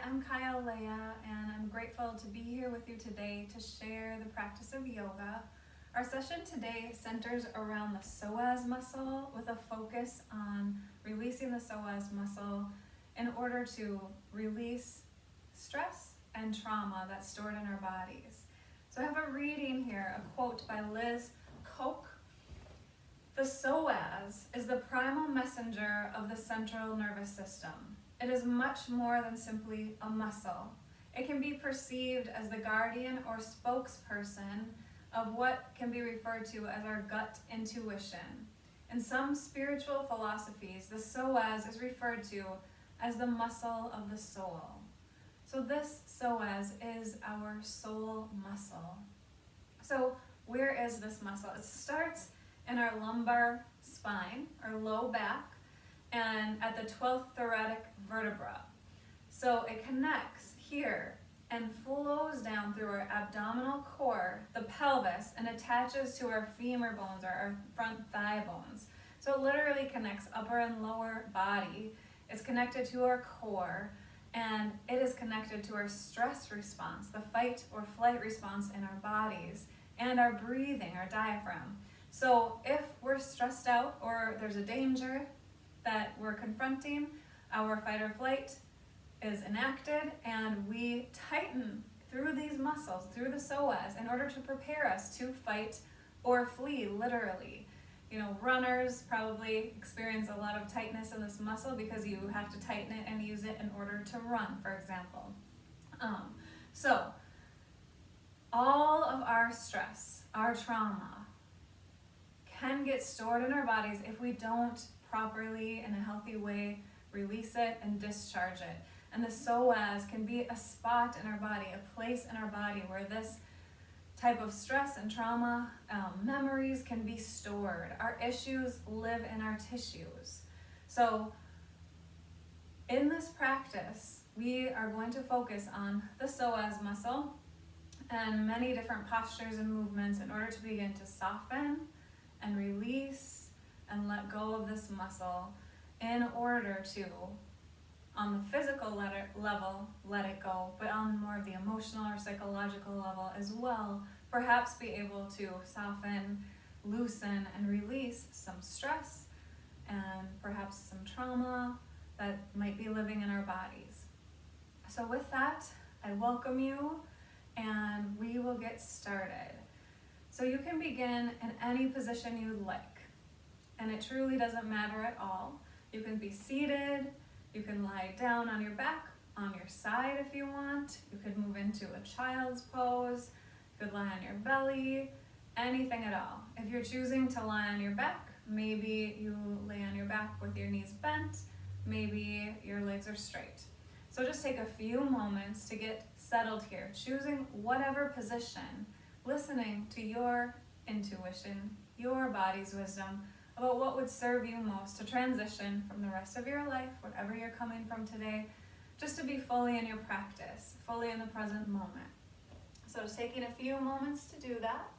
I'm Kyle Leia, and I'm grateful to be here with you today to share the practice of yoga. Our session today centers around the psoas muscle with a focus on releasing the psoas muscle in order to release stress and trauma that's stored in our bodies. So I have a reading here, a quote by Liz Koch. The psoas is the primal messenger of the central nervous system. It is much more than simply a muscle. It can be perceived as the guardian or spokesperson of what can be referred to as our gut intuition. In some spiritual philosophies, the psoas is referred to as the muscle of the soul. So this psoas is our soul muscle. So where is this muscle? It starts in our lumbar spine, or low back, and at the 12th thoracic vertebra. So it connects here and flows down through our abdominal core, the pelvis, and attaches to our femur bones, or our front thigh bones. So it literally connects upper and lower body. It's connected to our core, and it is connected to our stress response, the fight or flight response in our bodies, and our breathing, our diaphragm. So if we're stressed out or there's a danger that we're confronting, our fight or flight is enacted, and we tighten through these muscles, through the psoas, in order to prepare us to fight or flee, literally. You know, runners probably experience a lot of tightness in this muscle because you have to tighten it and use it in order to run, for example. So all of our stress, our trauma, can get stored in our bodies if we don't properly, in a healthy way, release it and discharge it. And the psoas can be a spot in our body, a place in our body where this type of stress and trauma, memories can be stored. Our issues live in our tissues. So in this practice, we are going to focus on the psoas muscle and many different postures and movements in order to begin to soften and release and let go of this muscle in order to, on the physical level, let it go, but on more of the emotional or psychological level as well, perhaps be able to soften, loosen, and release some stress and perhaps some trauma that might be living in our bodies. So with that, I welcome you, and we will get started. So you can begin in any position you'd like, and it truly doesn't matter at all. You can be seated, you can lie down on your back, on your side if you want. You could move into a child's pose, you could lie on your belly, anything at all. If you're choosing to lie on your back, maybe you lay on your back with your knees bent, maybe your legs are straight. So just take a few moments to get settled here, choosing whatever position, listening to your intuition, your body's wisdom, about what would serve you most to transition from the rest of your life, whatever you're coming from today, just to be fully in your practice, fully in the present moment. So just taking a few moments to do that.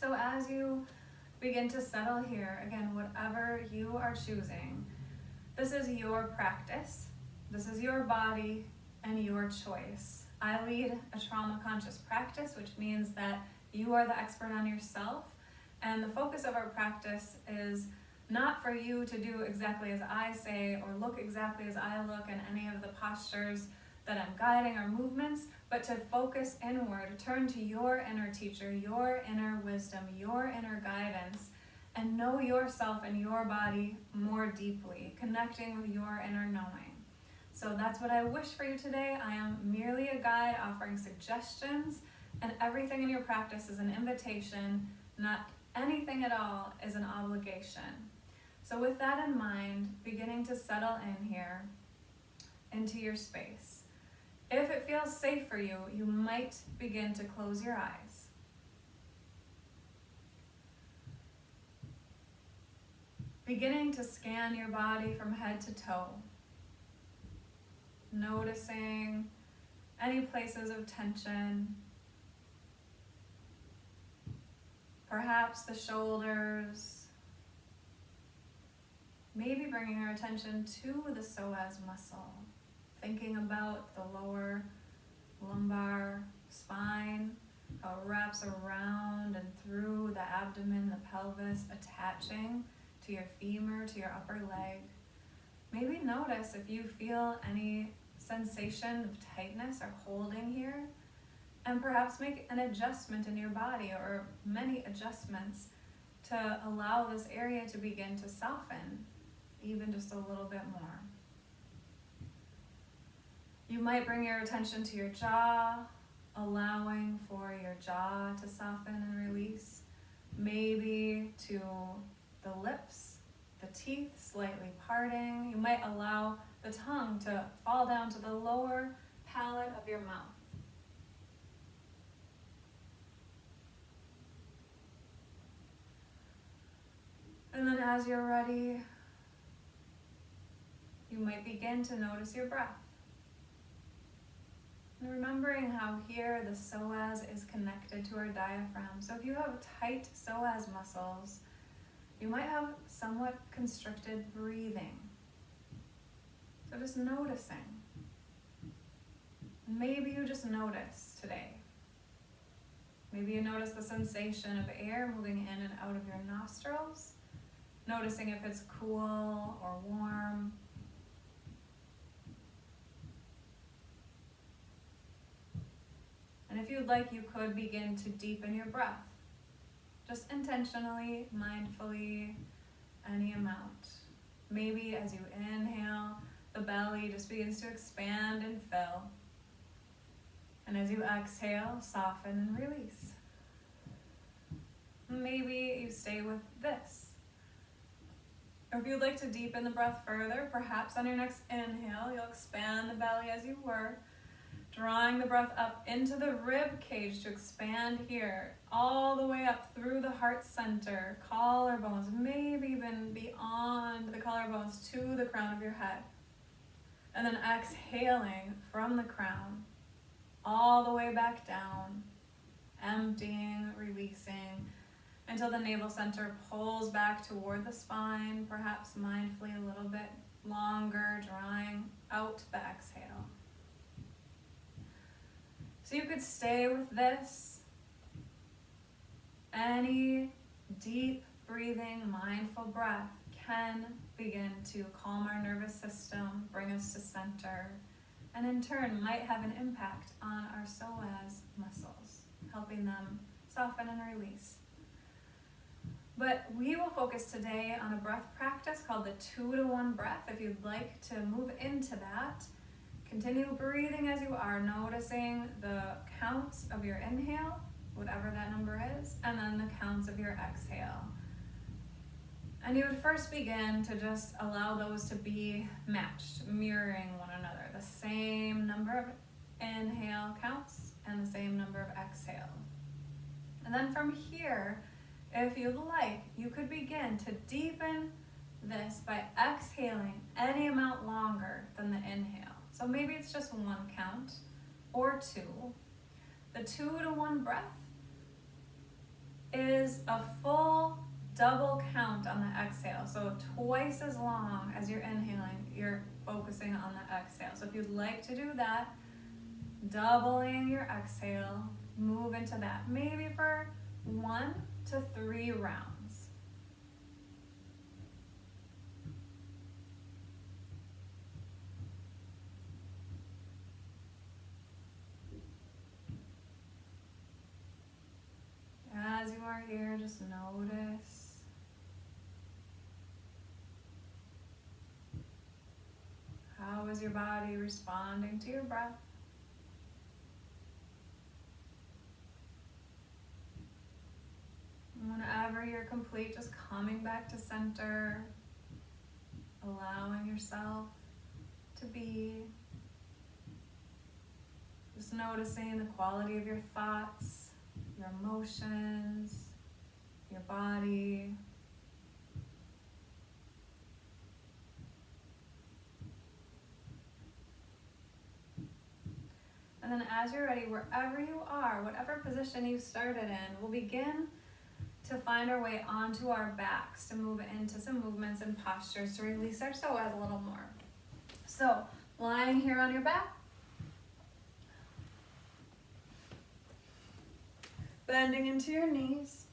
So as you begin to settle here, again, whatever you are choosing, this is your practice, this is your body, and your choice. I lead a trauma-conscious practice, which means that you are the expert on yourself, and the focus of our practice is not for you to do exactly as I say or look exactly as I look in any of the postures that I'm guiding or movements, but to focus inward, turn to your inner teacher, your inner wisdom, your inner guidance, and know yourself and your body more deeply, connecting with your inner knowing. So that's what I wish for you today. I am merely a guide offering suggestions, and everything in your practice is an invitation, not anything at all is an obligation. So with that in mind, beginning to settle in here into your space. If it feels safe for you, you might begin to close your eyes. Beginning to scan your body from head to toe. Noticing any places of tension, perhaps the shoulders. Maybe bringing our attention to the psoas muscle, thinking about the lower lumbar spine, how it wraps around and through the abdomen, the pelvis, attaching to your femur, to your upper leg. Maybe notice if you feel any sensation of tightness or holding here, and perhaps make an adjustment in your body or many adjustments to allow this area to begin to soften even just a little bit more. You might bring your attention to your jaw, allowing for your jaw to soften and release. Maybe to the lips, the teeth slightly parting. You might allow the tongue to fall down to the lower palate of your mouth. And then as you're ready, you might begin to notice your breath. And remembering how here the psoas is connected to our diaphragm. So if you have tight psoas muscles, you might have somewhat constricted breathing. So just noticing. Maybe you just notice today. Maybe you notice the sensation of air moving in and out of your nostrils. Noticing if it's cool or warm. And if you'd like, you could begin to deepen your breath. Just intentionally, mindfully, any amount. Maybe as you inhale, the belly just begins to expand and fill. And as you exhale, soften and release. Maybe you stay with this. Or if you'd like to deepen the breath further, perhaps on your next inhale, you'll expand the belly as you were, drawing the breath up into the rib cage to expand here, all the way up through the heart center, collarbones, maybe even beyond the collarbones to the crown of your head. And then exhaling from the crown, all the way back down, emptying, releasing, until the navel center pulls back toward the spine, perhaps mindfully a little bit longer, drawing out the exhale. So you could stay with this. Any deep breathing, mindful breath can begin to calm our nervous system, bring us to center, and in turn might have an impact on our psoas muscles, helping them soften and release. But we will focus today on a breath practice called the 2-to-1 breath. If you'd like to move into that, continue breathing as you are, noticing the counts of your inhale, whatever that number is, and then the counts of your exhale. And you would first begin to just allow those to be matched, mirroring one another. The same number of inhale counts and the same number of exhale. And then from here, if you'd like, you could begin to deepen this by exhaling any amount longer than the inhale. So maybe it's just 1 count or 2. The 2-to-1 breath is a full double count on the exhale. So twice as long as you're inhaling, you're focusing on the exhale. So if you'd like to do that, doubling your exhale, move into that. Maybe for 1 to 3 rounds. As you are here, just notice how is your body responding to your breath. Whenever you're complete, just coming back to center, allowing yourself to be. Just noticing the quality of your thoughts, your emotions, your body. And then as you're ready, wherever you are, whatever position you started in, we'll begin to find our way onto our backs, to move into some movements and postures to release our psoas a little more. So, lying here on your back, bending into your knees,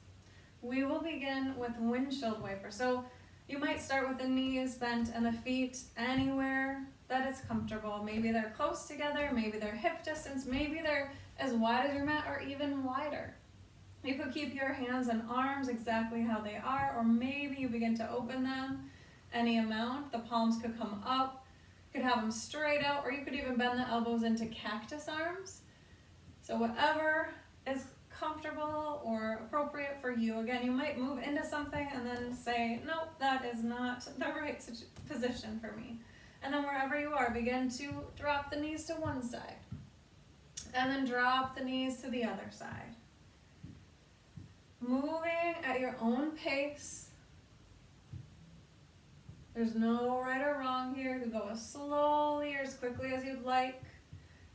we will begin with windshield wiper. So you might start with the knees bent and the feet anywhere that is comfortable. Maybe they're close together, maybe they're hip distance, maybe they're as wide as your mat or even wider. You could keep your hands and arms exactly how they are, or maybe you begin to open them any amount. The palms could come up, you could have them straight out, or you could even bend the elbows into cactus arms. So whatever is comfortable or appropriate for you. Again, you might move into something and then say, nope, that is not the right position for me. And then wherever you are, begin to drop the knees to one side. And then drop the knees to the other side. Moving at your own pace. There's no right or wrong here. You go as slowly or as quickly as you'd like.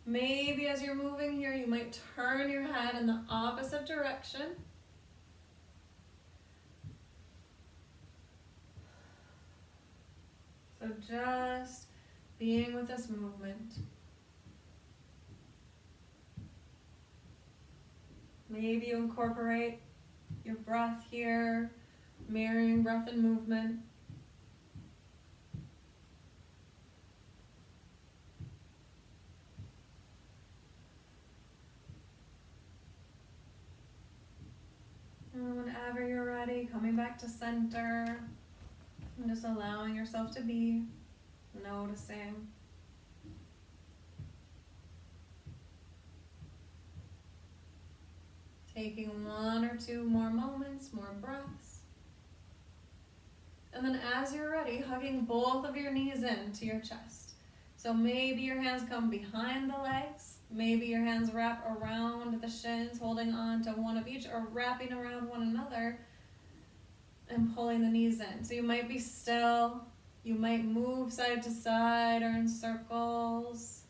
Maybe as you're moving here, you might turn your head in the opposite direction. So just being with this movement. Maybe you incorporate your breath here, mirroring breath and movement. And whenever you're ready, coming back to center and just allowing yourself to be, noticing. Taking one or two more moments, more breaths. And then as you're ready, hugging both of your knees into your chest. So maybe your hands come behind the legs. Maybe your hands wrap around the shins, holding on to one of each, or wrapping around one another and pulling the knees in. So you might be still. You might move side to side or in circles.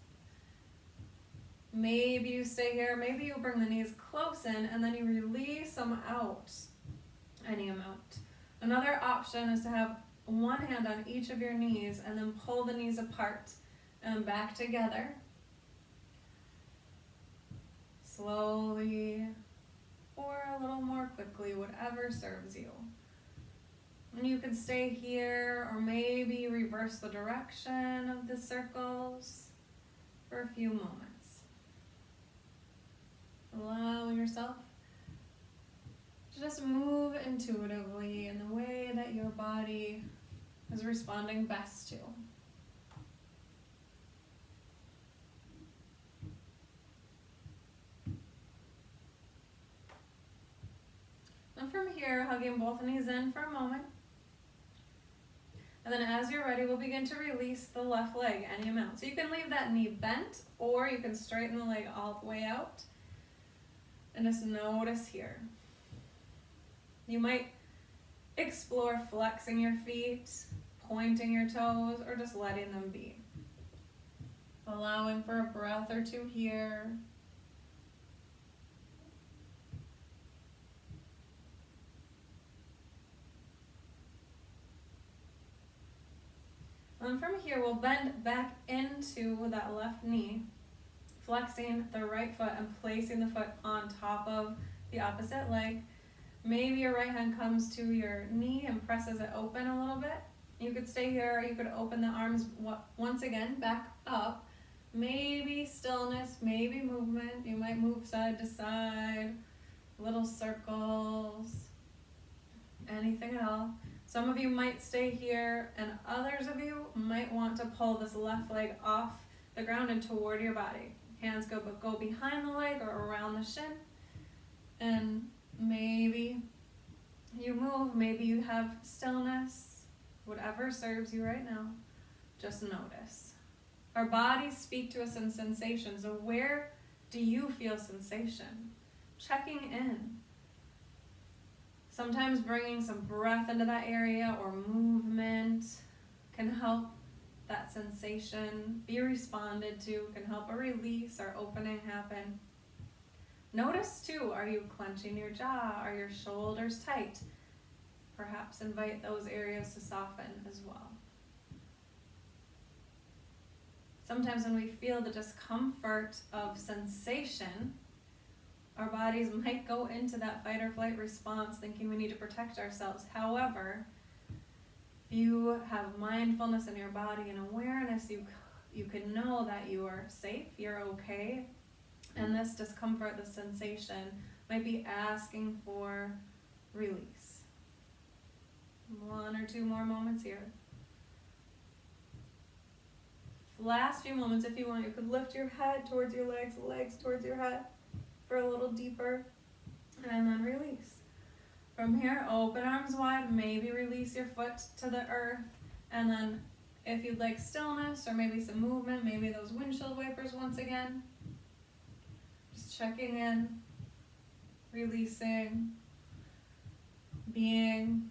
Maybe you stay here. Maybe you bring the knees close in and then you release them out any amount. Another option is to have one hand on each of your knees and then pull the knees apart and back together. Slowly or a little more quickly, whatever serves you. And you can stay here or maybe reverse the direction of the circles for a few moments. Allow yourself to just move intuitively in the way that your body is responding best to. And from here, hugging both knees in for a moment. And then as you're ready, we'll begin to release the left leg any amount. So you can leave that knee bent, or you can straighten the leg all the way out. And just notice here. You might explore flexing your feet, pointing your toes, or just letting them be. Allowing for a breath or two here. And from here, we'll bend back into that left knee, flexing the right foot and placing the foot on top of the opposite leg. Maybe your right hand comes to your knee and presses it open a little bit. You could stay here, or you could open the arms once again back up. Maybe stillness, maybe movement. You might move side to side, little circles, anything at all. Some of you might stay here, and others of you might want to pull this left leg off the ground and toward your body. Hands go behind the leg or around the shin. And maybe you move, maybe you have stillness, whatever serves you right now, just notice. Our bodies speak to us in sensation, so where do you feel sensation? Checking in. Sometimes bringing some breath into that area or movement can help that sensation be responded to, can help a release or opening happen. Notice too, are you clenching your jaw? Are your shoulders tight? Perhaps invite those areas to soften as well. Sometimes when we feel the discomfort of sensation, our bodies might go into that fight or flight response thinking we need to protect ourselves. However, if you have mindfulness in your body and awareness, you can know that you are safe, you're okay, and this discomfort, this sensation, might be asking for release. 1 or 2 more moments here. Last few moments, if you want, you could lift your head towards your legs, legs towards your head for a little deeper, and then release. From here, open arms wide, maybe release your foot to the earth, and then if you'd like stillness or maybe some movement, maybe those windshield wipers once again. Just checking in, releasing, being.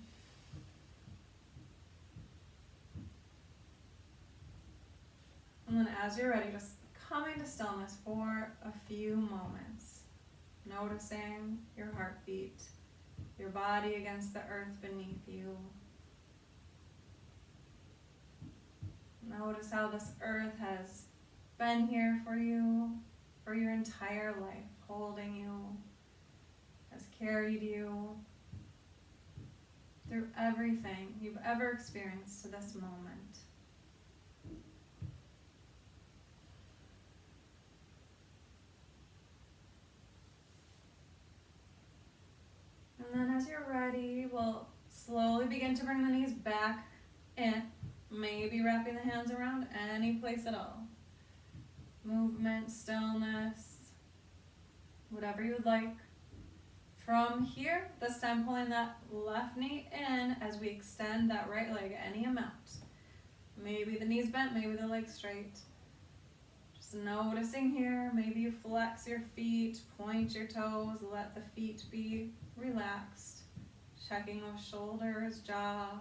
And then as you're ready, just coming to stillness for a few moments. Noticing your heartbeat, your body against the earth beneath you. Notice how this earth has been here for you for your entire life, holding you, has carried you through everything you've ever experienced to this moment. And then as you're ready, we'll slowly begin to bring the knees back in, maybe wrapping the hands around any place at all. Movement, stillness, whatever you would like. From here, this time pulling that left knee in as we extend that right leg any amount. Maybe the knees bent, maybe the legs straight. Just noticing here, maybe you flex your feet, point your toes, let the feet be relaxed. Checking with shoulders, jaw.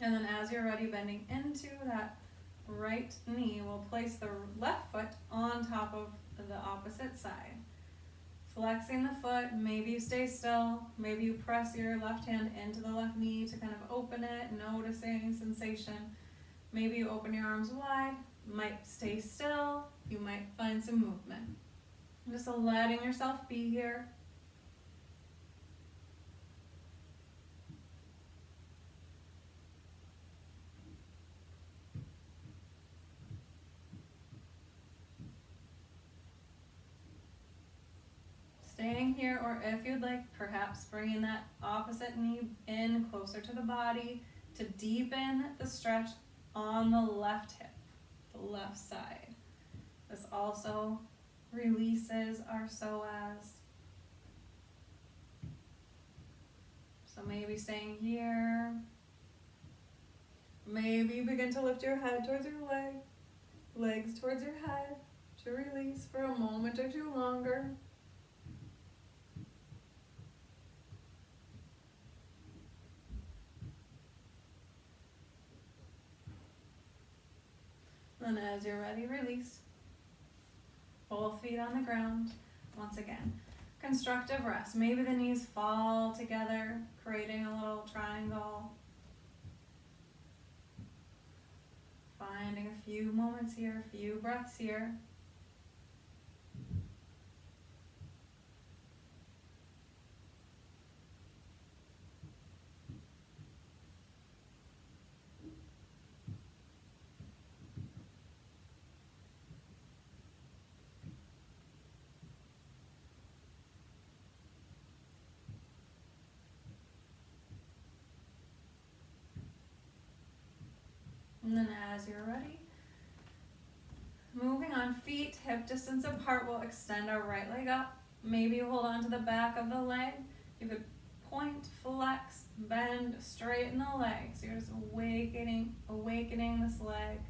And then as you're ready, bending into that right knee, we'll place the left foot on top of the opposite side. Flexing the foot, maybe you stay still, maybe you press your left hand into the left knee to kind of open it, noticing sensation. Maybe you open your arms wide, might stay still, you might find some movement. Just letting yourself be here. Staying here, or if you'd like, perhaps bringing that opposite knee in closer to the body to deepen the stretch on the left hip, the left side. This also releases our psoas. So maybe staying here. Maybe begin to lift your head towards your leg, legs towards your head to release for a moment or two longer. And as you're ready, release. Both feet on the ground. Once again, constructive rest. Maybe the knees fall together, creating a little triangle. Finding a few moments here, a few breaths here. And then as you're ready, moving on, feet hip distance apart, we'll extend our right leg up. Maybe you hold on to the back of the leg. You could point, flex, bend, straighten the leg. So you're just awakening this leg.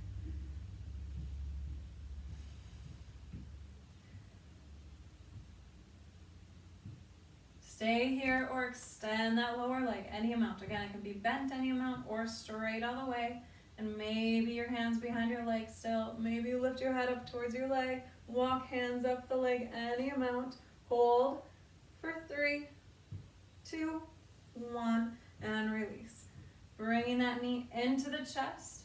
Stay here or extend that lower leg any amount. Again, it can be bent any amount or straight all the way. And maybe your hands behind your leg still. Maybe you lift your head up towards your leg. Walk hands up the leg any amount. Hold for 3, 2, 1, and release. Bringing that knee into the chest.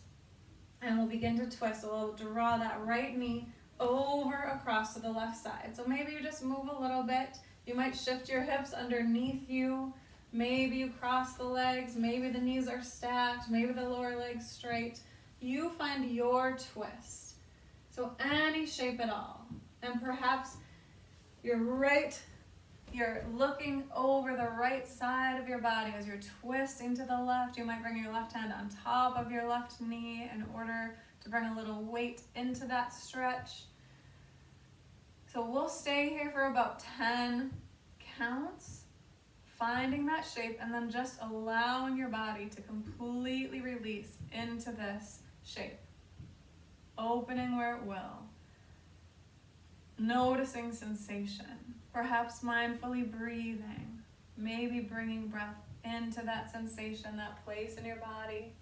And we'll begin to twist. So we'll draw that right knee over across to the left side. So maybe you just move a little bit. You might shift your hips underneath you. Maybe you cross the legs. Maybe the knees are stacked. Maybe the lower leg's straight. You find your twist. So any shape at all. And perhaps you're looking over the right side of your body as you're twisting to the left. You might bring your left hand on top of your left knee in order to bring a little weight into that stretch. So we'll stay here for about 10 counts, finding that shape, and then just allowing your body to completely release into this shape. Opening where it will. Noticing sensation. Perhaps mindfully breathing. Maybe bringing breath into that sensation, that place in your body.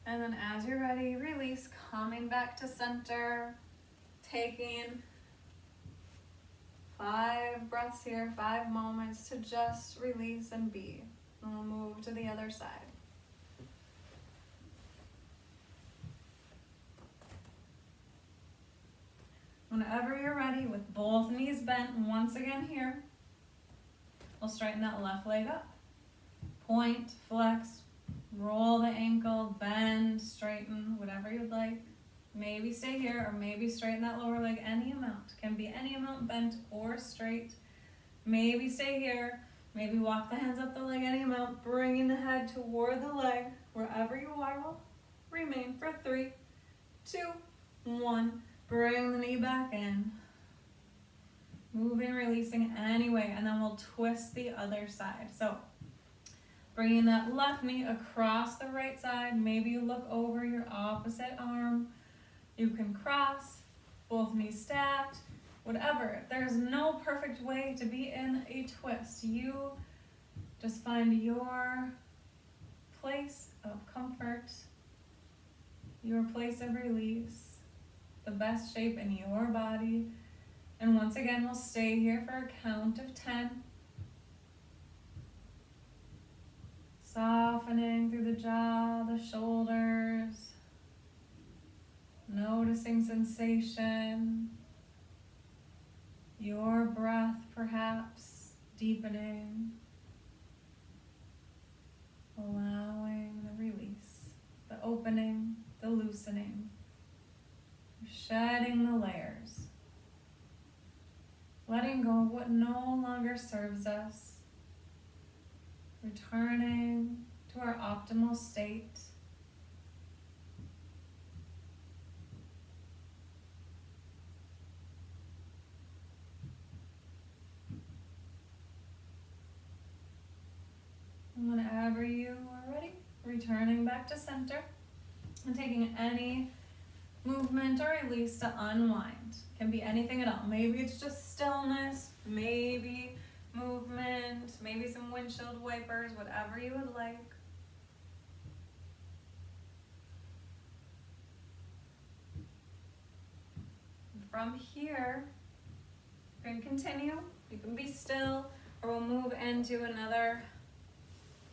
And then as you're ready, release, coming back to center, taking 5 breaths here, 5 moments to just release and be. And we'll move to the other side. Whenever you're ready, with both knees bent, once again here, we'll straighten that left leg up. Point, flex, roll the ankle, bend, straighten, whatever you'd like. Maybe stay here, or maybe straighten that lower leg any amount. Can be any amount, bent or straight. Maybe stay here. Maybe walk the hands up the leg any amount, bringing the head toward the leg. Wherever you are, will remain for 3, 2, 1. Bring the knee back in. Moving, releasing anyway, and then we'll twist the other side. So bringing that left knee across the right side. Maybe you look over your opposite arm. You can cross, both knees stacked, whatever. There's no perfect way to be in a twist. You just find your place of comfort, your place of release, the best shape in your body. And once again, we'll stay here for a count of 10. Softening through the jaw, the shoulders, noticing sensation, your breath perhaps deepening, allowing the release, the opening, the loosening, shedding the layers, letting go of what no longer serves us, returning to our optimal state. And whenever you are ready, returning back to center and taking any movement or release to unwind. Can be anything at all. Maybe it's just stillness, maybe movement, maybe some windshield wipers, whatever you would like. From here, you can continue, you can be still, or we'll move into another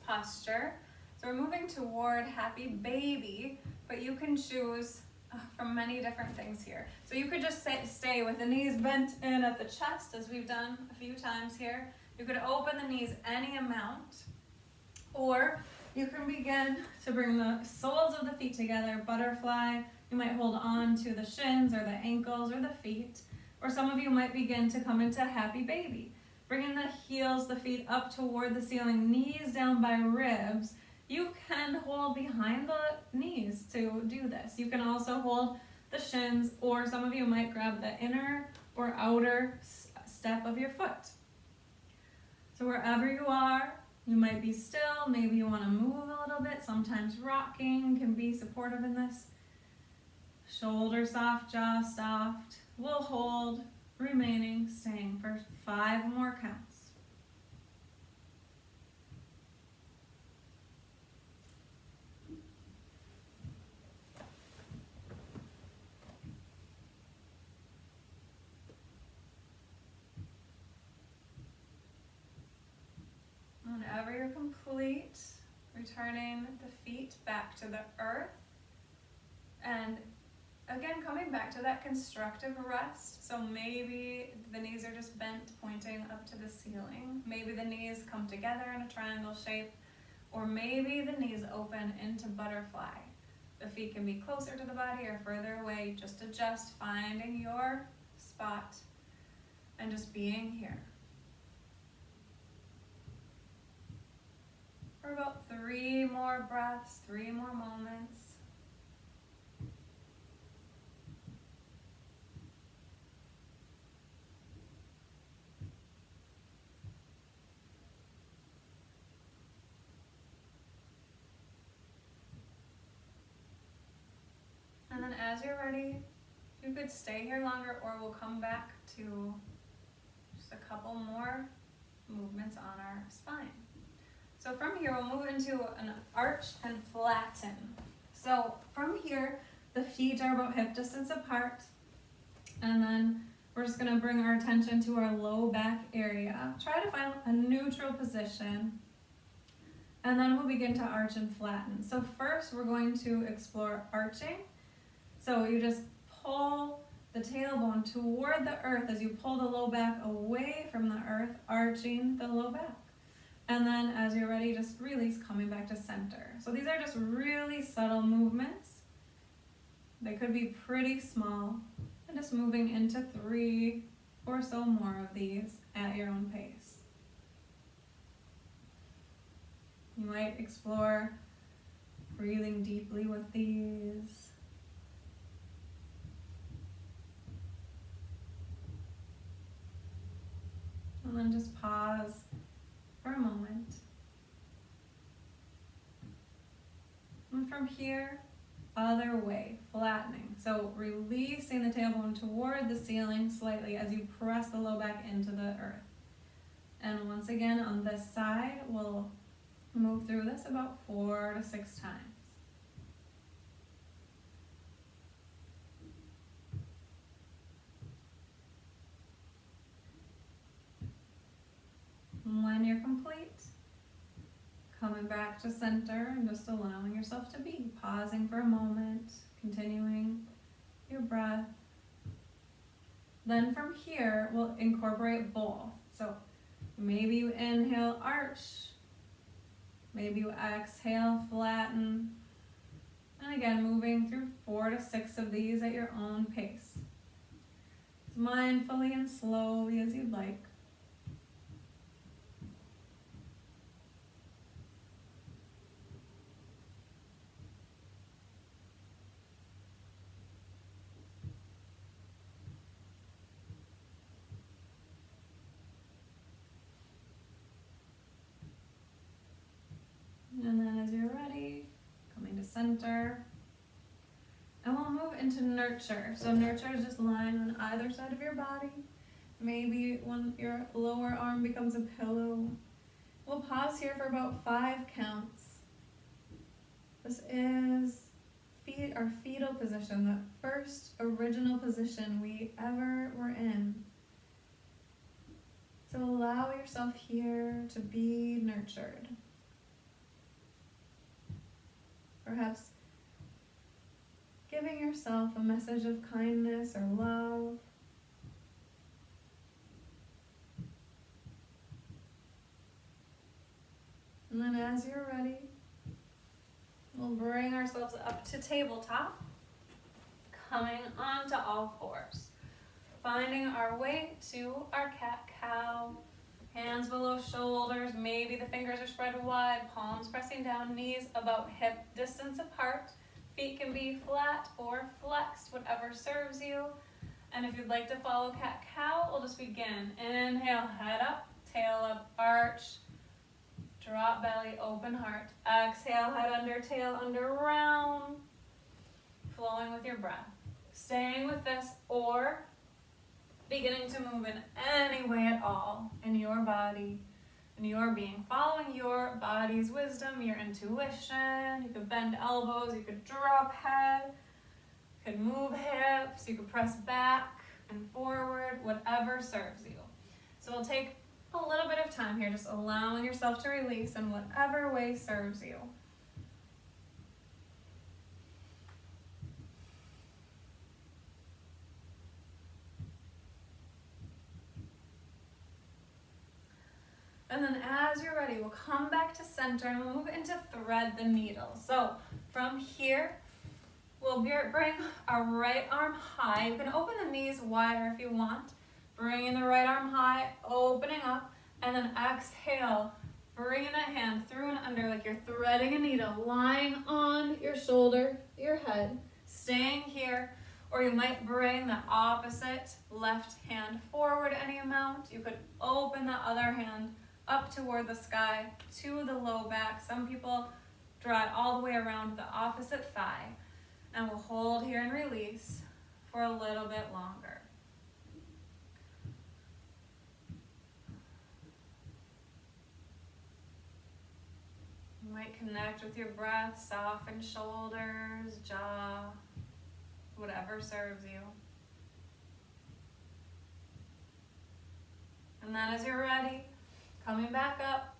posture. So we're moving toward happy baby, but you can choose from many different things here. So you could just stay with the knees bent in at the chest, as we've done a few times here. You could open the knees any amount, or you can begin to bring the soles of the feet together, butterfly. You might hold on to the shins or the ankles or the feet, or some of you might begin to come into happy baby. Bringing the heels, the feet up toward the ceiling, knees down by ribs. You can hold behind the knees to do this. You can also hold the shins, or some of you might grab the inner or outer step of your foot. So wherever you are, you might be still, maybe you want to move a little bit. Sometimes rocking can be supportive in this. Shoulder soft, jaw soft. We'll hold, remaining, staying for 5 more counts. Whenever you're complete, returning the feet back to the earth. And again, coming back to that constructive rest. So maybe the knees are just bent, pointing up to the ceiling. Maybe the knees come together in a triangle shape, or maybe the knees open into butterfly. The feet can be closer to the body or further away. Just adjust, finding your spot and just being here. For about 3 more breaths, 3 more moments. And then as you're ready, you could stay here longer, or we'll come back to just a couple more movements on our spine. So from here, we'll move into an arch and flatten. So from here, the feet are about hip distance apart. And then we're just gonna bring our attention to our low back area. Try to find a neutral position. And then we'll begin to arch and flatten. So first, we're going to explore arching. So you just pull the tailbone toward the earth as you pull the low back away from the earth, arching the low back. And then as you're ready, just release, coming back to center. So these are just really subtle movements. They could be pretty small. And just moving into 3 or so more of these at your own pace. You might explore breathing deeply with these. And then just pause for a moment. And from here, other way, flattening. So releasing the tailbone toward the ceiling slightly as you press the low back into the earth. And once again, on this side, we'll move through this about 4 to 6 times. When you're complete, coming back to center and just allowing yourself to be, pausing for a moment, continuing your breath. Then from here, we'll incorporate both. So maybe you inhale, arch. Maybe you exhale, flatten. And again, moving through 4 to 6 of these at your own pace. As mindfully and slowly as you'd like. And then as you're ready, coming to center. And we'll move into nurture. So nurture is just lying on either side of your body. Maybe when your lower arm becomes a pillow. We'll pause here for about 5 counts. This is our fetal position, the first original position we ever were in. So allow yourself here to be nurtured. Perhaps giving yourself a message of kindness or love. And then as you're ready, we'll bring ourselves up to tabletop, coming onto all 4s. Finding our way to our cat-cow. Hands below shoulders, maybe the fingers are spread wide, palms pressing down, knees about hip distance apart. Feet can be flat or flexed, whatever serves you. And if you'd like to follow cat-cow, we'll just begin. Inhale, head up, tail up, arch, drop belly, open heart. Exhale, head under, tail under, round, flowing with your breath. Staying with this or beginning to move in any way at all in your body, in your being, following your body's wisdom, your intuition. You could bend elbows, you could drop head, you could move hips, you could press back and forward, whatever serves you. So we'll take a little bit of time here, just allowing yourself to release in whatever way serves you. And then as you're ready, we'll come back to center and we'll move into thread the needle. So from here, we'll bring our right arm high. You can open the knees wider if you want. Bringing the right arm high, opening up, and then exhale, bringing that hand through and under like you're threading a needle, lying on your shoulder, your head, staying here. Or you might bring the opposite left hand forward any amount. You could open the other hand up toward the sky, to the low back. Some people draw it all the way around the opposite thigh. And we'll hold here and release for a little bit longer. You might connect with your breath, soften shoulders, jaw, whatever serves you. And then as you're ready, coming back up,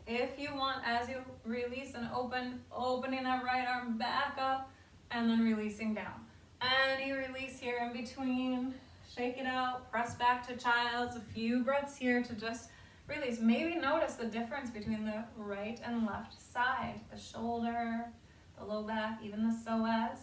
if you want, as you release and opening that right arm back up and then releasing down. Any release here in between, shake it out, press back to child's, a few breaths here to just release. Maybe notice the difference between the right and left side, the shoulder, the low back, even the psoas.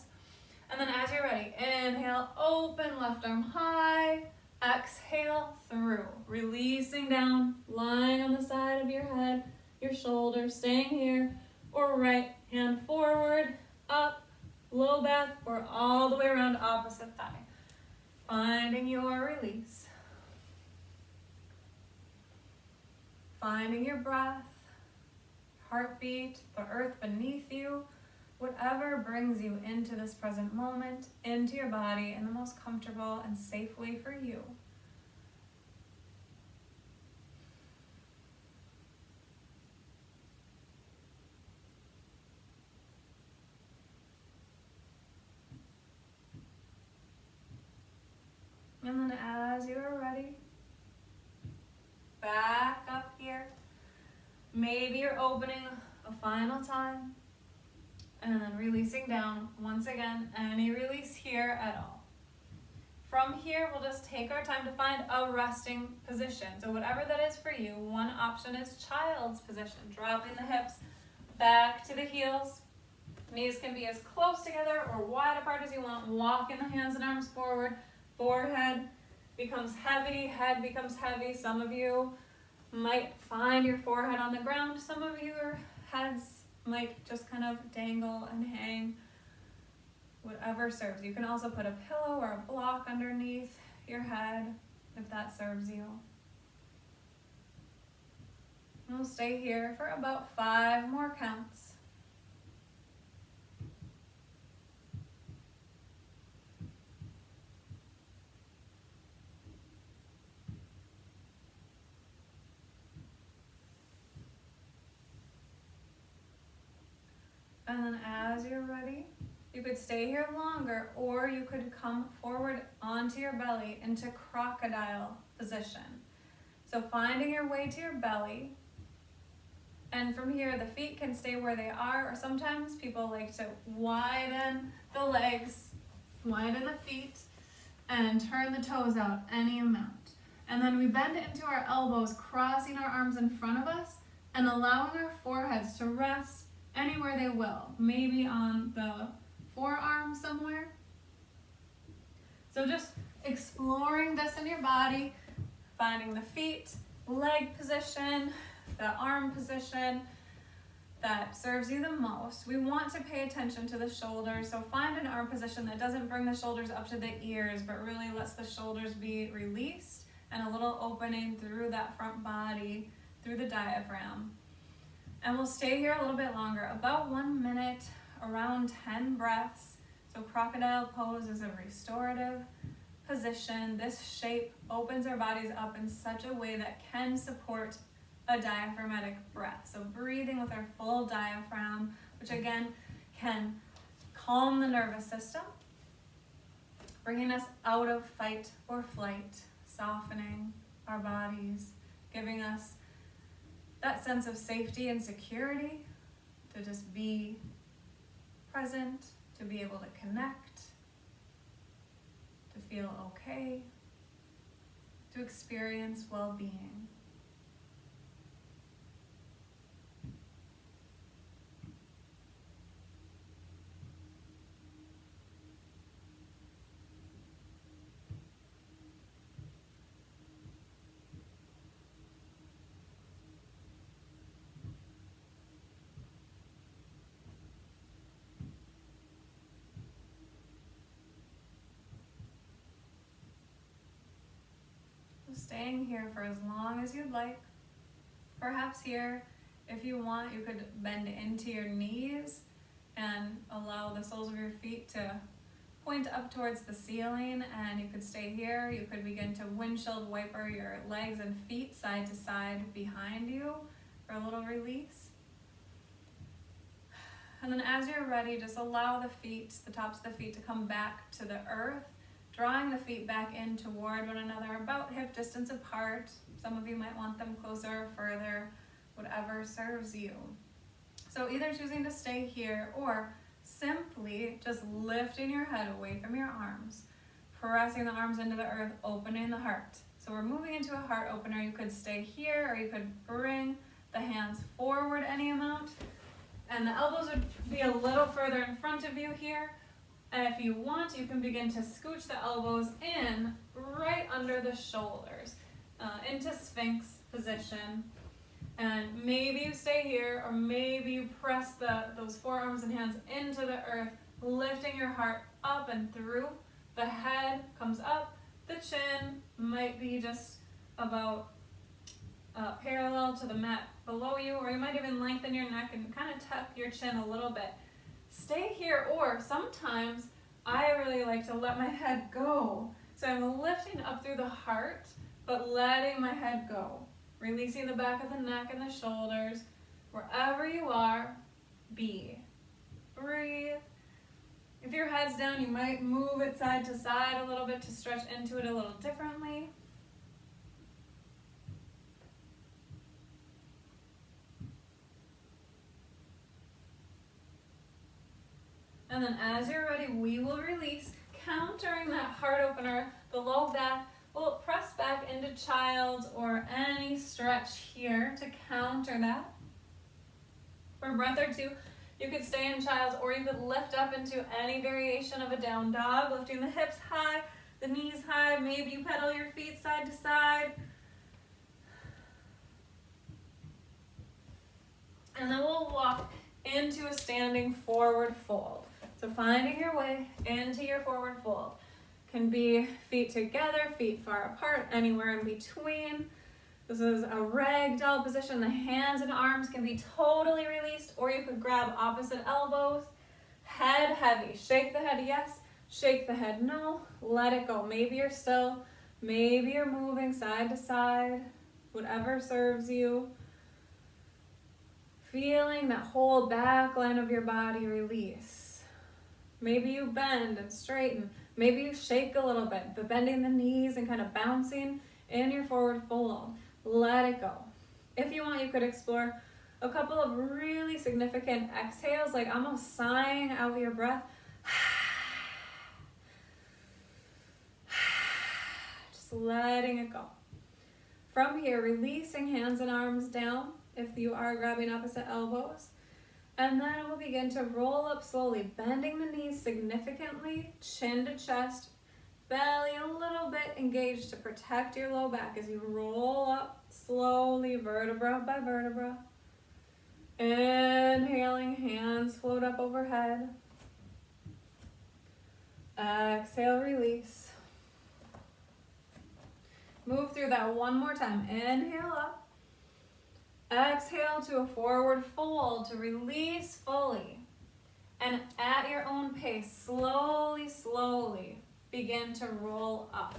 And then as you're ready, inhale, open, left arm high, exhale through, releasing down, lying on the side of your head, your shoulder, staying here, or right hand forward, up, low back, or all the way around opposite thigh. Finding your release. Finding your breath, heartbeat, the earth beneath you, whatever brings you into this present moment, into your body in the most comfortable and safe way for you. And then as you are ready, back up here. Maybe you're opening a final time and then releasing down once again, any release here at all. From here, we'll just take our time to find a resting position. So whatever that is for you, one option is child's position, dropping the hips back to the heels. Knees can be as close together or wide apart as you want, walking the hands and arms forward. Forehead becomes heavy, head becomes heavy. Some of you might find your forehead on the ground. Some of your heads might just kind of dangle and hang. Whatever serves. You can also put a pillow or a block underneath your head if that serves you. And we'll stay here for about 5 more counts. And then as you're ready, you could stay here longer, or you could come forward onto your belly into crocodile position. So finding your way to your belly, and from here the feet can stay where they are, or sometimes people like to widen the legs, widen the feet, and turn the toes out any amount. And then we bend into our elbows, crossing our arms in front of us, and allowing our foreheads to rest anywhere they will, maybe on the forearm somewhere. So just exploring this in your body, finding the feet, leg position, the arm position that serves you the most. We want to pay attention to the shoulders, so find an arm position that doesn't bring the shoulders up to the ears, but really lets the shoulders be released and a little opening through that front body, through the diaphragm. And we'll stay here a little bit longer, about 1 minute, around 10 breaths. So crocodile pose is a restorative position. This shape opens our bodies up in such a way that can support a diaphragmatic breath. So breathing with our full diaphragm, which again can calm the nervous system, bringing us out of fight or flight, softening our bodies, giving us that sense of safety and security to just be present, to be able to connect, to feel okay, to experience well-being. Staying here for as long as you'd like. Perhaps here, if you want, you could bend into your knees and allow the soles of your feet to point up towards the ceiling, and you could stay here. You could begin to windshield wiper your legs and feet side to side behind you for a little release. And then as you're ready, just allow the feet, the tops of the feet, to come back to the earth, drawing the feet back in toward one another, about hip distance apart. Some of you might want them closer or further, whatever serves you. So either choosing to stay here or simply just lifting your head away from your arms, pressing the arms into the earth, opening the heart. So we're moving into a heart opener. You could stay here, or you could bring the hands forward any amount, and the elbows would be a little further in front of you here. And if you want, you can begin to scooch the elbows in right under the shoulders, into Sphinx position. And maybe you stay here, or maybe you press those forearms and hands into the earth, lifting your heart up and through. The head comes up, the chin might be just about parallel to the mat below you, or you might even lengthen your neck and kind of tuck your chin a little bit. Stay here, or sometimes I really like to let my head go. So I'm lifting up through the heart, but letting my head go. Releasing the back of the neck and the shoulders. Wherever you are, be. Breathe. If your head's down, you might move it side to side a little bit to stretch into it a little differently. And then as you're ready, we will release, countering that heart opener. The low back will press back into child's or any stretch here to counter that. For a breath or two, you could stay in child's, or you could lift up into any variation of a down dog, lifting the hips high, the knees high. Maybe you pedal your feet side to side. And then we'll walk into a standing forward fold. So finding your way into your forward fold. Can be feet together, feet far apart, anywhere in between. This is a ragdoll position. The hands and arms can be totally released, or you could grab opposite elbows. Head heavy. Shake the head yes, shake the head no. Let it go. Maybe you're still, maybe you're moving side to side, whatever serves you. Feeling that whole back line of your body release. Maybe you bend and straighten. Maybe you shake a little bit, but bending the knees and kind of bouncing in your forward fold. Let it go. If you want, you could explore a couple of really significant exhales, like almost sighing out your breath. Just letting it go. From here, releasing hands and arms down if you are grabbing opposite elbows. And then we'll begin to roll up slowly, bending the knees significantly, chin to chest, belly a little bit engaged to protect your low back as you roll up slowly, vertebra by vertebra. Inhaling, hands float up overhead. Exhale, release. Move through that one more time. Inhale up. Exhale to a forward fold to release fully. And at your own pace, slowly, slowly begin to roll up.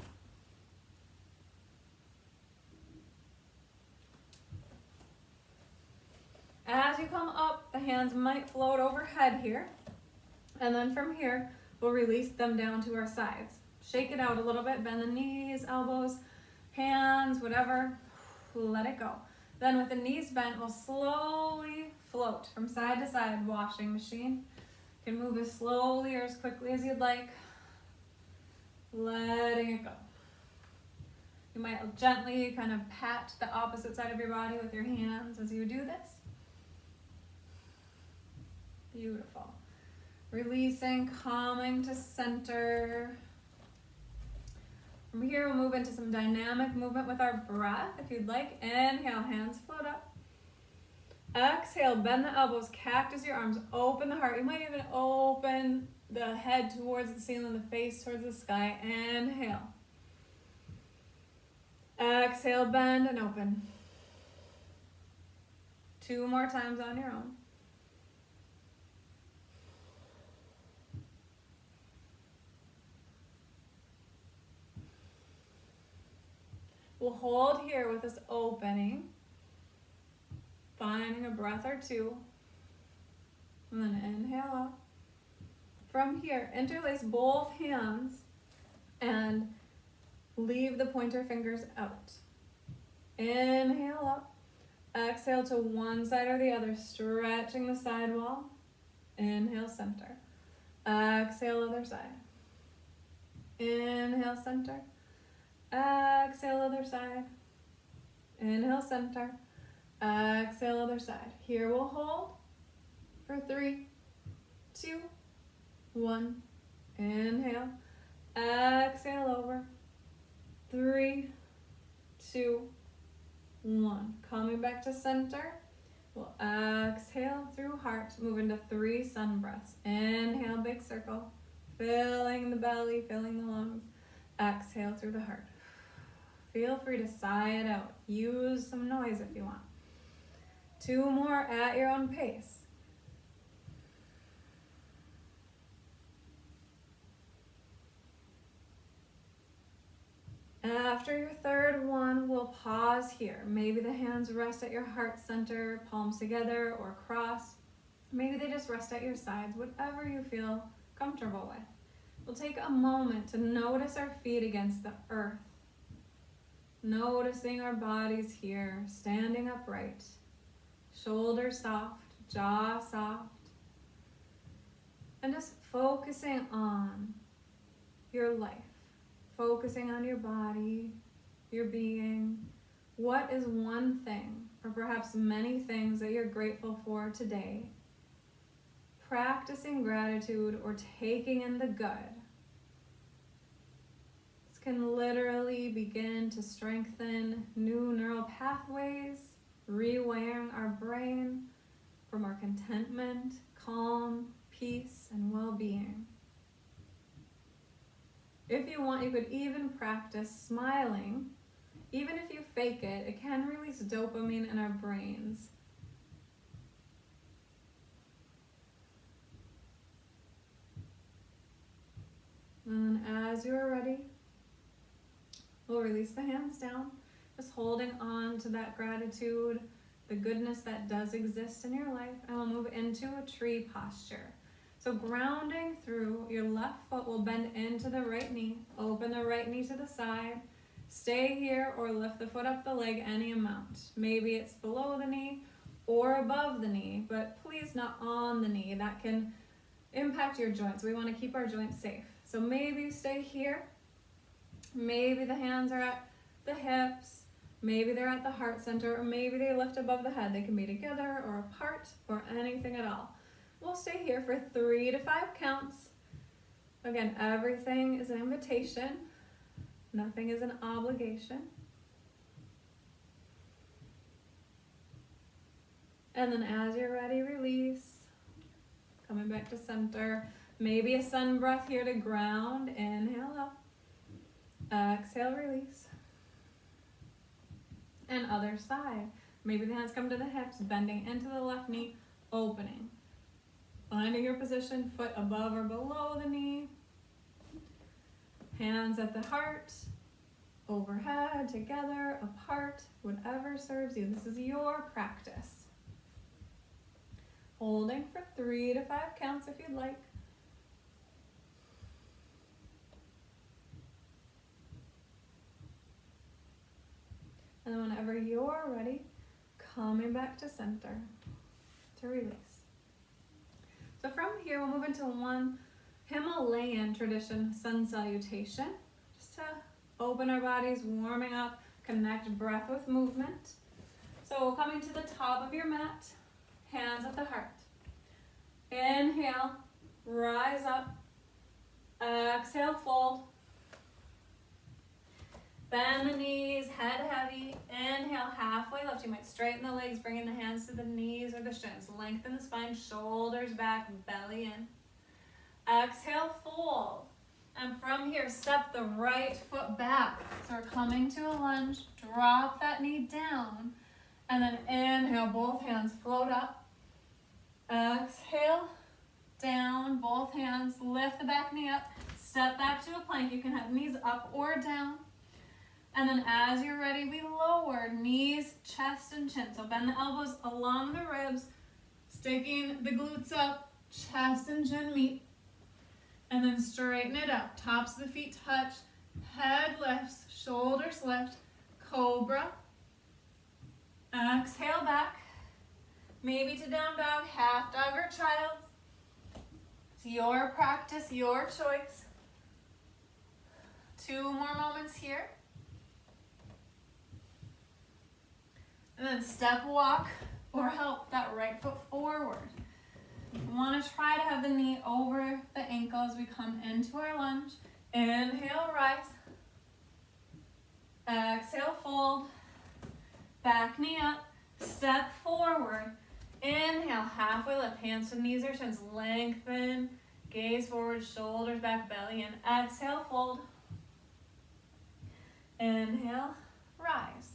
As you come up, the hands might float overhead here. And then from here, we'll release them down to our sides. Shake it out a little bit, bend the knees, elbows, hands, whatever. Let it go. Then with the knees bent, we'll slowly float from side to side, washing machine. You can move as slowly or as quickly as you'd like. Letting it go. You might gently kind of pat the opposite side of your body with your hands as you do this. Beautiful. Releasing, calming to center. From here, we'll move into some dynamic movement with our breath, if you'd like. Inhale, hands float up. Exhale, bend the elbows, cactus your arms, open the heart. You might even open the head towards the ceiling, the face towards the sky. Inhale. Exhale, bend and open. 2 more times on your own. We'll hold here with this opening, finding a breath or two, and then inhale up. From here, interlace both hands and leave the pointer fingers out. Inhale up, exhale to one side or the other, stretching the side wall. Inhale, center. Exhale, other side. Inhale, center. Exhale, other side. Inhale, center. Exhale, other side. Here we'll hold for 3, 2, 1. Inhale. Exhale over. 3, 2, 1. Coming back to center. We'll exhale through heart. Move into 3 sun breaths. Inhale, big circle. Filling the belly, filling the lungs. Exhale through the heart. Feel free to sigh it out. Use some noise if you want. 2 more at your own pace. After your third one, we'll pause here. Maybe the hands rest at your heart center, palms together or cross. Maybe they just rest at your sides, whatever you feel comfortable with. We'll take a moment to notice our feet against the earth. Noticing our bodies here, standing upright. Shoulders soft, jaw soft. And just focusing on your life. Focusing on your body, your being. What is one thing, or perhaps many things that you're grateful for today? Practicing gratitude or taking in the good. This can literally begin to strengthen new neural pathways, rewiring our brain for more contentment, calm, peace, and well-being. If you want, you could even practice smiling. Even if you fake it, it can release dopamine in our brains. And as you're ready, we'll release the hands down, just holding on to that gratitude, the goodness that does exist in your life, and we'll move into a tree posture. So grounding through, your left foot will bend into the right knee, open the right knee to the side, stay here or lift the foot up the leg any amount. Maybe it's below the knee or above the knee, but please not on the knee. That can impact your joints. We want to keep our joints safe. So maybe you stay here. Maybe the hands are at the hips. Maybe they're at the heart center, or maybe they lift above the head. They can be together or apart or anything at all. We'll stay here for 3 to 5 counts. Again, everything is an invitation. Nothing is an obligation. And then as you're ready, release. Coming back to center. Maybe a sun breath here to ground. Inhale up. Exhale, release. And other side. Maybe the hands come to the hips, bending into the left knee, opening. Finding your position, foot above or below the knee. Hands at the heart, overhead, together, apart, whatever serves you. This is your practice. Holding for 3 to 5 counts if you'd like. And then whenever you're ready, coming back to center to release. So from here, we'll move into one Himalayan tradition sun salutation, just to open our bodies, warming up, connect breath with movement. So coming to the top of your mat, hands at the heart. Inhale, rise up. Exhale, fold. Bend the knees, head heavy. Inhale, halfway lift. You might straighten the legs, bringing the hands to the knees or the shins. Lengthen the spine, shoulders back, belly in. Exhale, fold. And from here, step the right foot back. So we're coming to a lunge. Drop that knee down. And then inhale, both hands float up. Exhale, down, both hands. Lift the back knee up. Step back to a plank. You can have knees up or down. And then as you're ready, we lower knees, chest, and chin. So bend the elbows along the ribs, sticking the glutes up, chest and chin meet. And then straighten it up. Tops of the feet touch, head lifts, shoulders lift, cobra. Exhale back. Maybe to down dog, half dog, or child. It's your practice, your choice. 2 more moments here. And then step walk or help that right foot forward. We want to try to have the knee over the ankle as we come into our lunge. Inhale, rise. Exhale, fold. Back knee up. Step forward. Inhale, halfway lift. Hands to knees or shins. Lengthen. Gaze forward, shoulders back, belly in. Exhale, fold. Inhale, rise.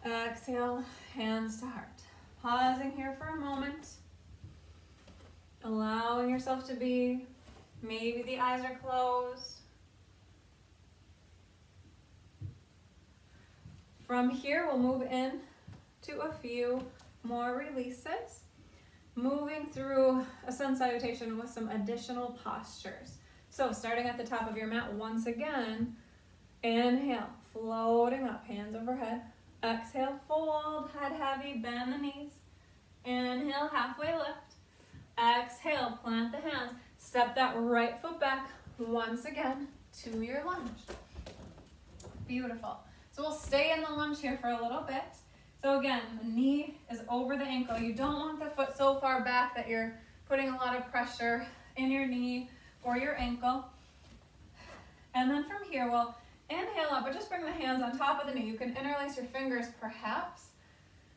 Exhale, hands to heart. Pausing here for a moment. Allowing yourself to be, maybe the eyes are closed. From here, we'll move in to a few more releases. Moving through a sun salutation with some additional postures. So starting at the top of your mat once again, inhale, floating up, hands overhead. Exhale, fold, head heavy, bend the knees. Inhale, halfway lift. Exhale, plant the hands. Step that right foot back once again to your lunge. Beautiful. So we'll stay in the lunge here for a little bit. So again, the knee is over the ankle. You don't want the foot so far back that you're putting a lot of pressure in your knee or your ankle. And then from here, we'll inhale up, but just bring the hands on top of the knee. You can interlace your fingers perhaps.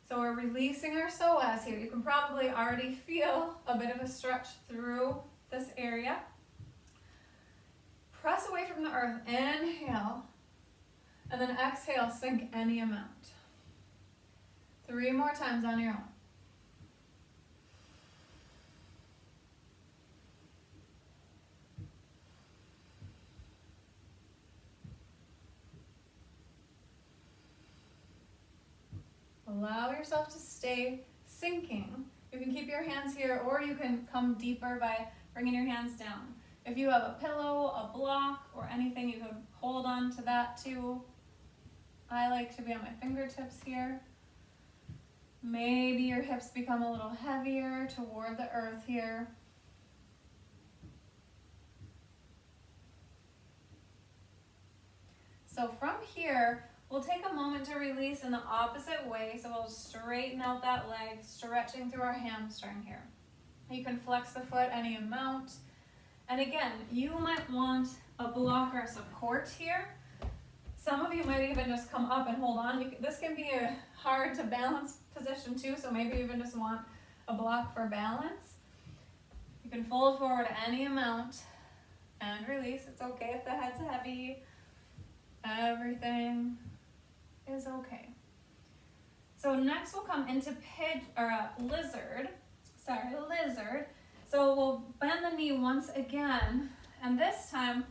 So we're releasing our psoas here. You can probably already feel a bit of a stretch through this area. Press away from the earth. Inhale. And then exhale, sink any amount. 3 more times on your own. Allow yourself to stay sinking. You can keep your hands here, or you can come deeper by bringing your hands down. If you have a pillow, a block, or anything, you can hold on to that too. I like to be on my fingertips here. Maybe your hips become a little heavier toward the earth here. So from here, we'll take a moment to release in the opposite way. So we'll straighten out that leg, stretching through our hamstring here. You can flex the foot any amount. And again, you might want a block or support here. Some of you might even just come up and hold on. This can be a hard to balance position too, so maybe you even just want a block for balance. You can fold forward any amount and release. It's okay if the head's heavy. Everything is okay. So next we'll come into lizard. So we'll bend the knee once again, and this time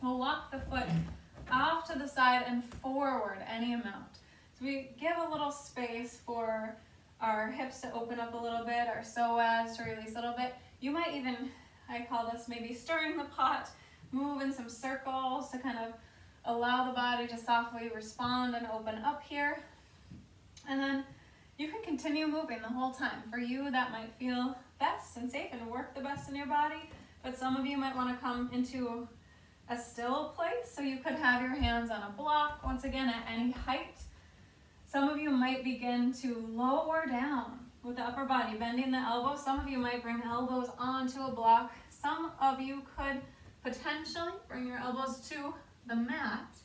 we'll walk the foot off to the side and forward any amount. So we give a little space for our hips to open up a little bit, our psoas to release a little bit. You might even, I call this maybe stirring the pot, move in some circles to kind of allow the body to softly respond and open up here. And then you can continue moving the whole time. For you, that might feel best and safe and work the best in your body, but some of you might want to come into a still place, so you could have your hands on a block, once again at any height. Some of you might begin to lower down with the upper body, bending the elbows. Some of you might bring elbows onto a block. Some of you could potentially bring your elbows to the mat.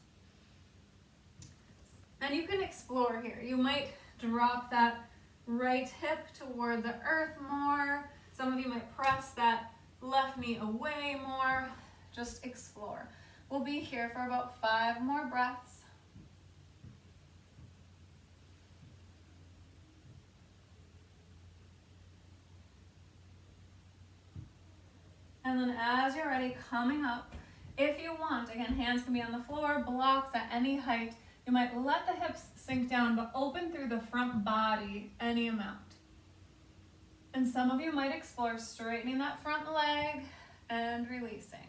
And you can explore here. You might drop that right hip toward the earth more. Some of you might press that left knee away more. Just explore. We'll be here for about 5 more breaths. And then as you're ready, coming up, if you want, again, hands can be on the floor, blocks at any height. You might let the hips sink down, but open through the front body any amount. And some of you might explore straightening that front leg and releasing.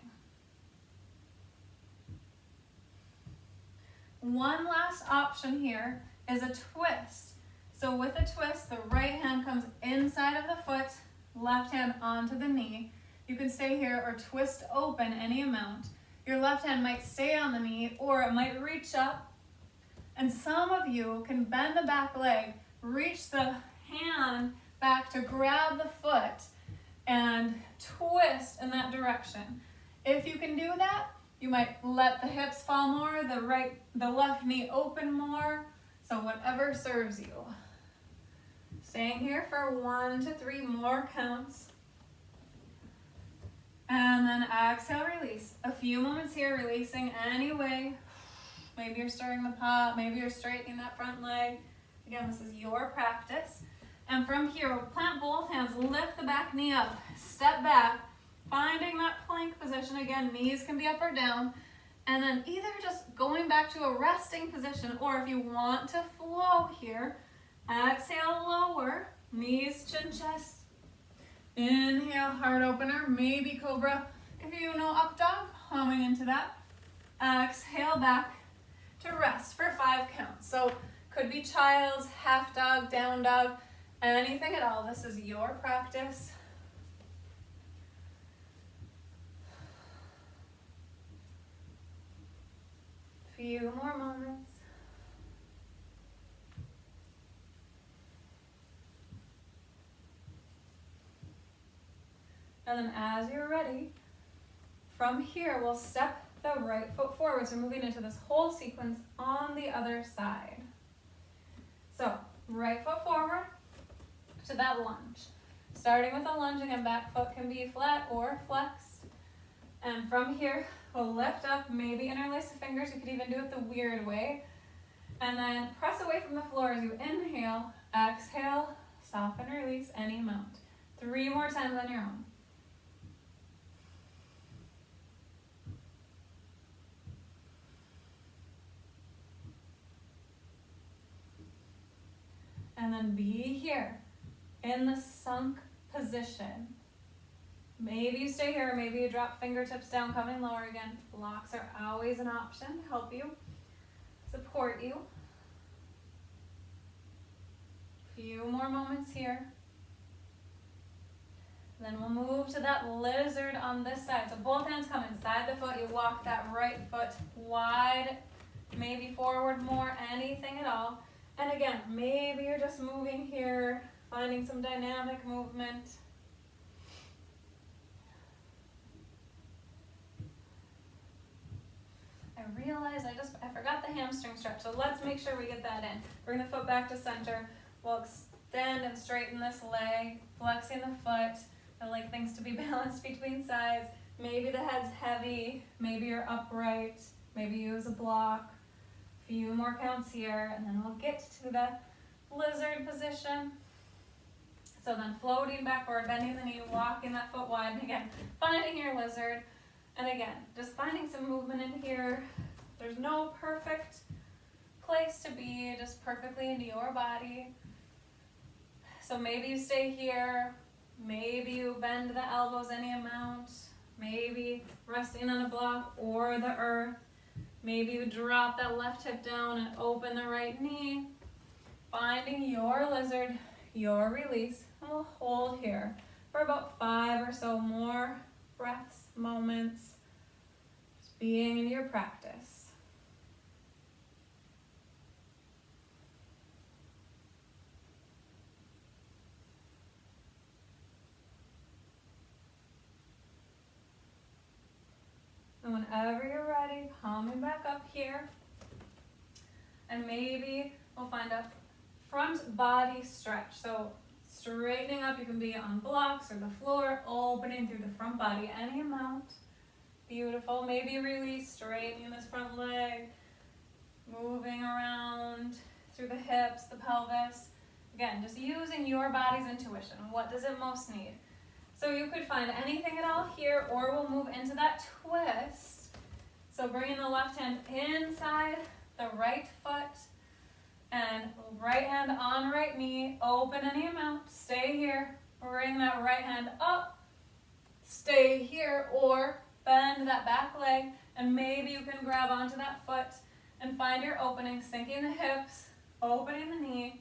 One last option here is a twist. So with a twist, the right hand comes inside of the foot, left hand onto the knee. You can stay here or twist open any amount. Your left hand might stay on the knee, or it might reach up. And some of you can bend the back leg, reach the hand back to grab the foot and twist in that direction. If you can do that, you might let the hips fall more, the left knee open more, so whatever serves you. Staying here for 1 to 3 more counts. And then exhale, release. A few moments here, releasing anyway. Maybe you're stirring the pot, maybe you're straightening that front leg. Again, this is your practice. And from here, we'll plant both hands, lift the back knee up, step back, finding that plank position. Again, knees can be up or down. And then either just going back to a resting position, or if you want to flow here, exhale, lower, knees, chin, chest. Inhale, heart opener, maybe cobra. If you know up dog, humming into that. Exhale, back to rest for 5 counts. So could be child's, half dog, down dog, anything at all. This is your practice. Few more moments. And then as you're ready, from here we'll step the right foot forward. So moving into this whole sequence on the other side. So right foot forward to that lunge. Starting with a lunge, again, back foot can be flat or flexed. And from here, we'll lift up, maybe interlace the fingers. You could even do it the weird way. And then press away from the floor as you inhale, exhale, soften, release any amount. 3 more times on your own. And then be here in the sunk position. Maybe you stay here, maybe you drop fingertips down, coming lower again. Blocks are always an option to help you, support you. Few more moments here. Then we'll move to that lizard on this side. So both hands come inside the foot. You walk that right foot wide, maybe forward more, anything at all. And again, maybe you're just moving here, finding some dynamic movement. I realized I forgot the hamstring stretch, so let's make sure we get that in. Bring the foot back to center. We'll extend and straighten this leg, flexing the foot. I like things to be balanced between sides. Maybe the head's heavy, maybe you're upright, maybe you use a block. Few more counts here, and then we'll get to the lizard position. So then floating back forward, bending the knee, walking that foot wide, and again, finding your lizard. And again, just finding some movement in here. There's no perfect place to be, just perfectly into your body. So maybe you stay here, maybe you bend the elbows any amount, maybe resting on a block or the earth. Maybe you drop that left hip down and open the right knee. Finding your lizard, your release. And we'll hold here for about 5 or so more breaths, moments, just being in your practice. And whenever you're ready, coming back up here. And maybe we'll find a front body stretch. So straightening up, you can be on blocks or the floor, opening through the front body, any amount. Beautiful. Maybe release, straightening this front leg, moving around through the hips, the pelvis. Again, just using your body's intuition. What does it most need? So you could find anything at all here, or we'll move into that twist. So bringing the left hand inside the right foot, and right hand on right knee, open any amount, stay here, bring that right hand up, stay here, or bend that back leg, and maybe you can grab onto that foot and find your opening, sinking the hips, opening the knee,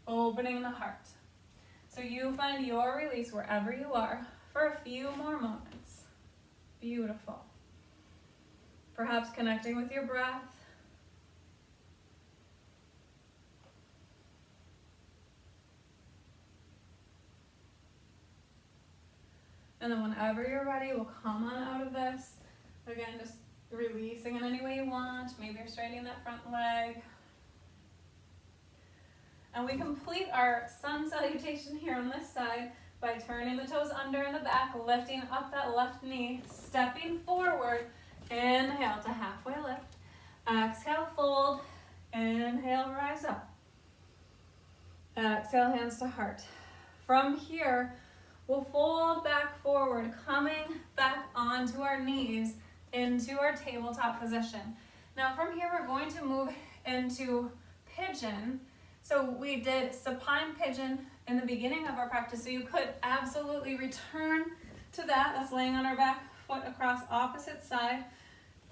opening the heart. So you find your release wherever you are for a few more moments. Beautiful. Perhaps connecting with your breath. And then whenever you're ready, we'll come on out of this. Again, just releasing in any way you want. Maybe you're straightening that front leg. And we complete our sun salutation here on this side by turning the toes under in the back, lifting up that left knee, stepping forward. Inhale to halfway lift. Exhale, fold. Inhale, rise up. Exhale, hands to heart. From here, we'll fold back forward, coming back onto our knees into our tabletop position. Now from here, we're going to move into pigeon. So we did supine pigeon in the beginning of our practice, so you could absolutely return to that. That's laying on our back foot across opposite side.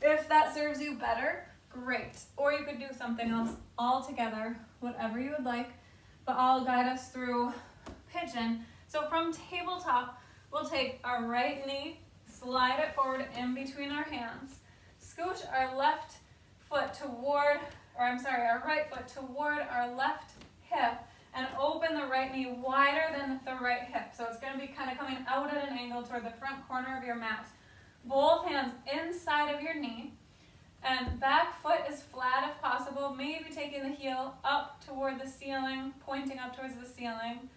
If that serves you better, great. Or you could do something else altogether, whatever you would like, but I'll guide us through pigeon. So from tabletop, we'll take our right knee, slide it forward in between our hands, scooch our left foot toward, our right foot toward our left hip, and open the right knee wider than the right hip. So it's going to be kind of coming out at an angle toward the front corner of your mat. Both hands inside of your knee, and back foot is flat if possible, maybe taking the heel up toward the ceiling, pointing up towards the ceiling.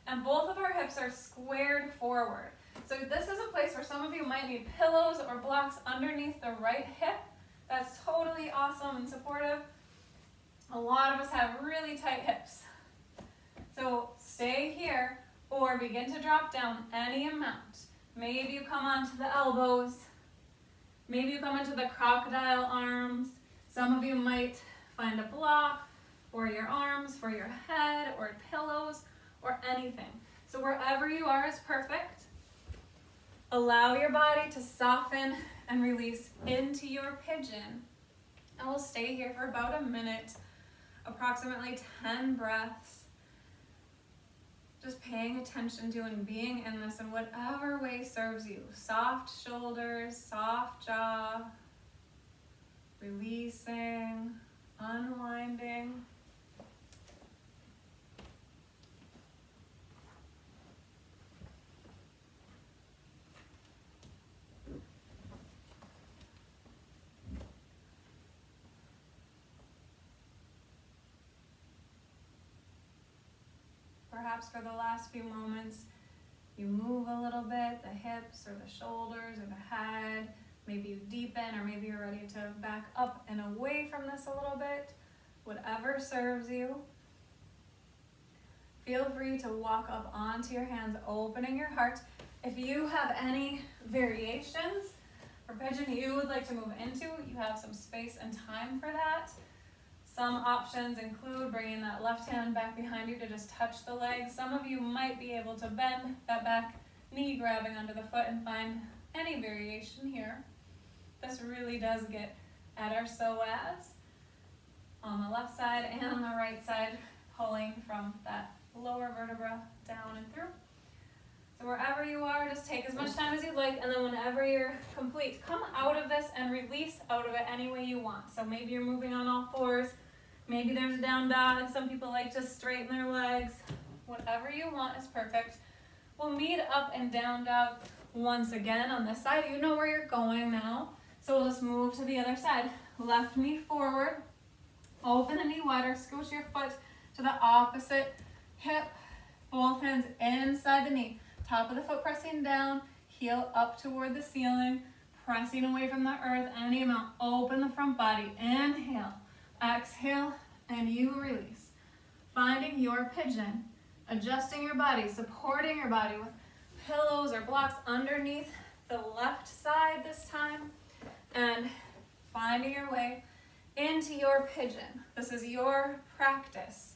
And both of our hips are squared forward. So this is a place where some of you might need pillows or blocks underneath the right hip. That's totally awesome and supportive. A lot of us have really tight hips. So stay here or begin to drop down any amount. Maybe you come onto the elbows. Maybe you come into the crocodile arms. Some of you might find a block for your arms, for your head, or pillows, or anything. So wherever you are is perfect. Allow your body to soften and release into your pigeon. And we'll stay here for about a minute, approximately 10 breaths. Just paying attention to and being in this in whatever way serves you. Soft shoulders, soft jaw, releasing, unwinding. Perhaps for the last few moments, you move a little bit, the hips or the shoulders or the head, Maybe you deepen, or maybe you're ready to back up and away from this a little bit. Whatever serves you. Feel free to walk up onto your hands, opening your heart. If you have any variations or pigeon you would like to move into, you have some space and time for that. Some options include bringing that left hand back behind you to just touch the leg. Some of you might be able to bend that back knee, grabbing under the foot, and find any variation here. This really does get at our psoas on the left side and on the right side, pulling from that lower vertebra down and through. So wherever you are, just take as much time as you'd like, and then whenever you're complete, come out of this and release out of it any way you want. So maybe you're moving on all fours, maybe there's a down dog, some people like to straighten their legs. Whatever you want is perfect. We'll meet up and down dog once again on this side. You know where you're going now, so we'll just move to the other side. Left knee forward, open the knee wider, scooch your foot to the opposite hip, both hands inside the knee. Top of the foot pressing down, heel up toward the ceiling, pressing away from the earth any amount. Open the front body. Inhale, exhale, and you release. Finding your pigeon, adjusting your body, supporting your body with pillows or blocks underneath the left side this time, and finding your way into your pigeon. This is your practice,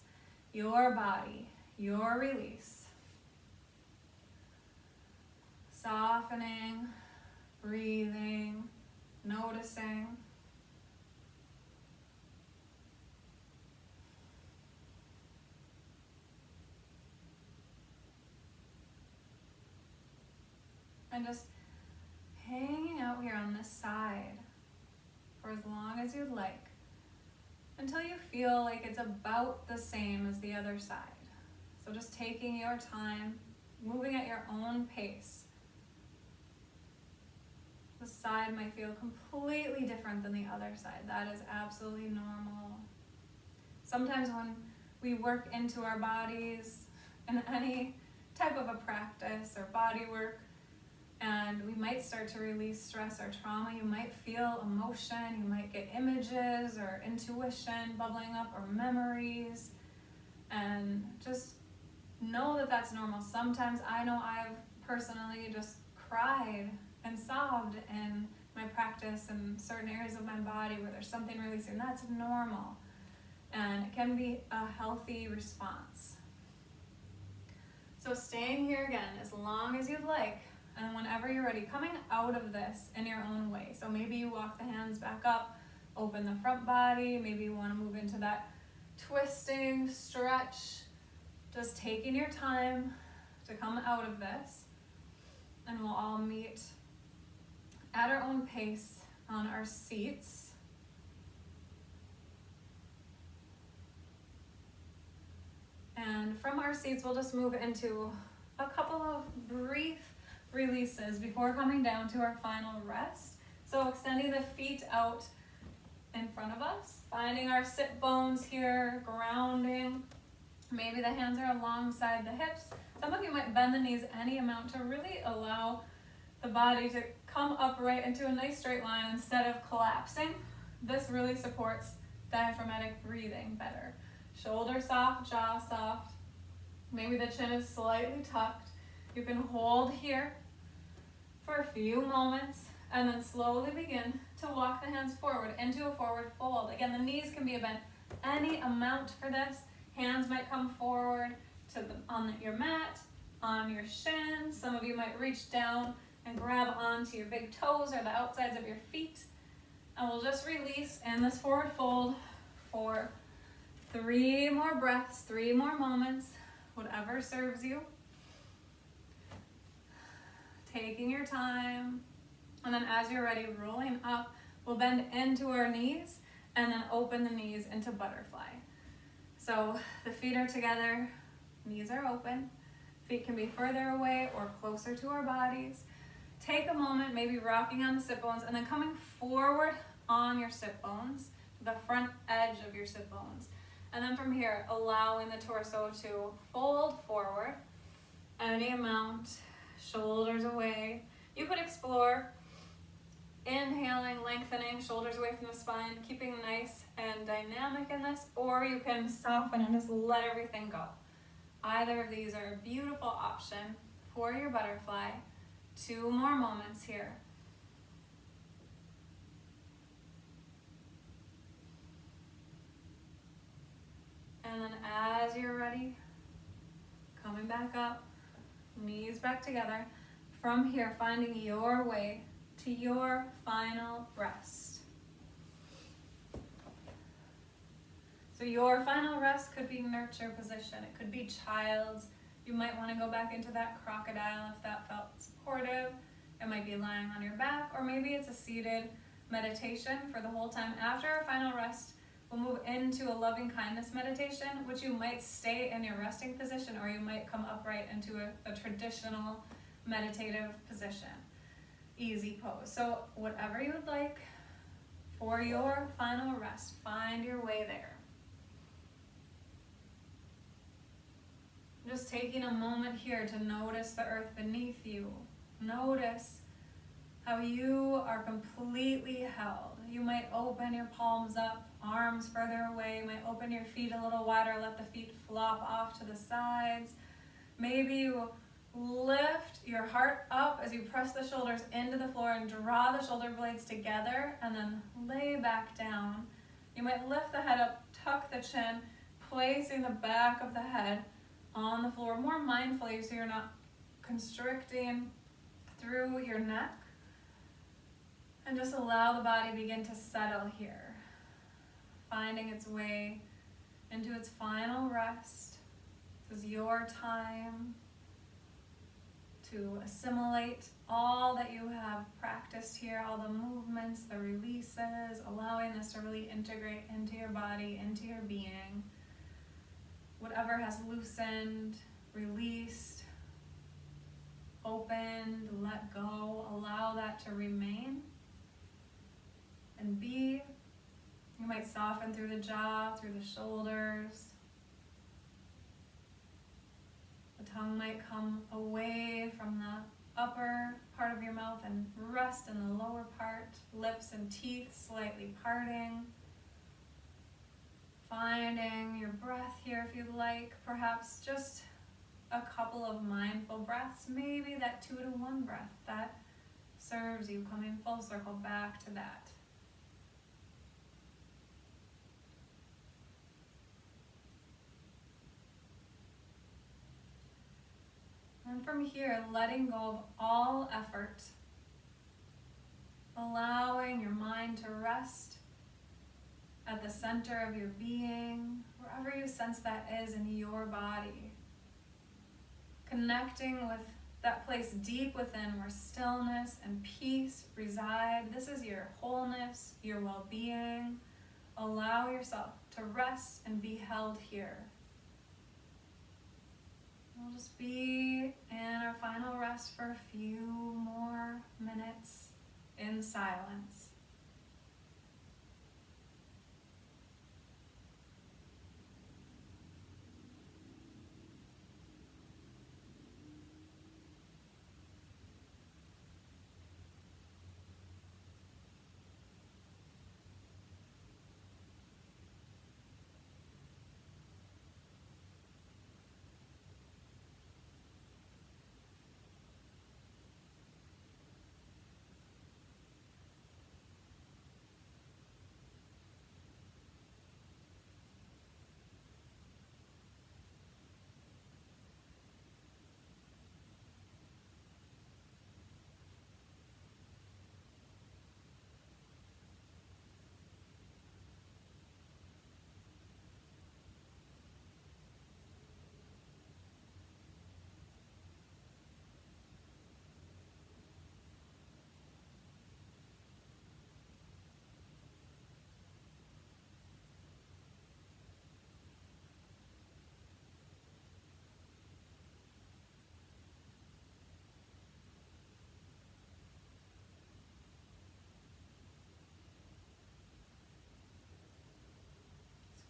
your body, your release. Softening, breathing, noticing. And just hanging out here on this side for as long as you'd like, until you feel like it's about the same as the other side. So just taking your time, moving at your own pace. The side might feel completely different than the other side. That is absolutely normal. Sometimes when we work into our bodies in any type of a practice or body work, and we might start to release stress or trauma, you might feel emotion, you might get images or intuition bubbling up or memories, and just know that that's normal. Sometimes I know I've personally just cried and sobbed in my practice in certain areas of my body where there's something releasing. That's normal, and it can be a healthy response. So staying here again as long as you'd like, and whenever you're ready, coming out of this in your own way. So maybe you walk the hands back up, open the front body, maybe you want to move into that twisting stretch, just taking your time to come out of this, and we'll all meet at our own pace on our seats. And from our seats, we'll just move into a couple of brief releases before coming down to our final rest. So extending the feet out in front of us, finding our sit bones here, grounding. Maybe the hands are alongside the hips. Some of you might bend the knees any amount to really allow the body to come upright into a nice straight line instead of collapsing. This really supports diaphragmatic breathing better. Shoulder soft, jaw soft. Maybe the chin is slightly tucked. You can hold here for a few moments and then slowly begin to walk the hands forward into a forward fold. Again, the knees can be bent any amount for this. Hands might come forward to on your mat, on your shin. Some of you might reach down and grab onto your big toes or the outsides of your feet. And we'll just release in this forward fold for 3 more breaths, 3 more moments, whatever serves you. Taking your time. And then as you're ready, rolling up, we'll bend into our knees and then open the knees into butterfly. So the feet are together, knees are open. Feet can be further away or closer to our bodies. Take a moment, maybe rocking on the sit bones, and then coming forward on your sit bones, the front edge of your sit bones. And then from here, allowing the torso to fold forward any amount, shoulders away. You could explore Inhaling, lengthening, shoulders away from the spine, keeping nice and dynamic in this, or you can soften and just let everything go. Either of these are a beautiful option for your butterfly. 2 more moments here. And then as you're ready, coming back up, knees back together. From here, finding your way to your final rest. So your final rest could be nurture position. It could be child's. You might want to go back into that crocodile if that felt supportive. It might be lying on your back, or maybe it's a seated meditation for the whole time. After our final rest, we'll move into a loving kindness meditation, which you might stay in your resting position, or you might come upright into a traditional meditative position. Easy pose. So whatever you would like for your final rest, find your way there. Just taking a moment here to notice the earth beneath you. Notice how you are completely held. You might open your palms up, arms further away. You might open your feet a little wider, let the feet flop off to the sides. Maybe you lift your heart up as you press the shoulders into the floor and draw the shoulder blades together, and then lay back down. You might lift the head up, tuck the chin, placing the back of the head on the floor more mindfully so you're not constricting through your neck. And just allow the body begin to settle here, finding its way into its final rest. This is your time to assimilate all that you have practiced here, all the movements, the releases, allowing this to really integrate into your body, into your being. Whatever has loosened, released, opened, let go, allow that to remain and be. You might soften through the jaw, through the shoulders. The tongue might come away from the upper part of your mouth and rest in the lower part, lips and teeth slightly parting. Finding your breath here if you'd like, perhaps just a couple of mindful breaths, maybe that 2 to 1 breath that serves you, coming full circle back to that. And from here, letting go of all effort, allowing your mind to rest at the center of your being, wherever you sense that is in your body. Connecting with that place deep within where stillness and peace reside. This is your wholeness, your well-being. Allow yourself to rest and be held here. We'll just be in our final rest for a few more minutes in silence.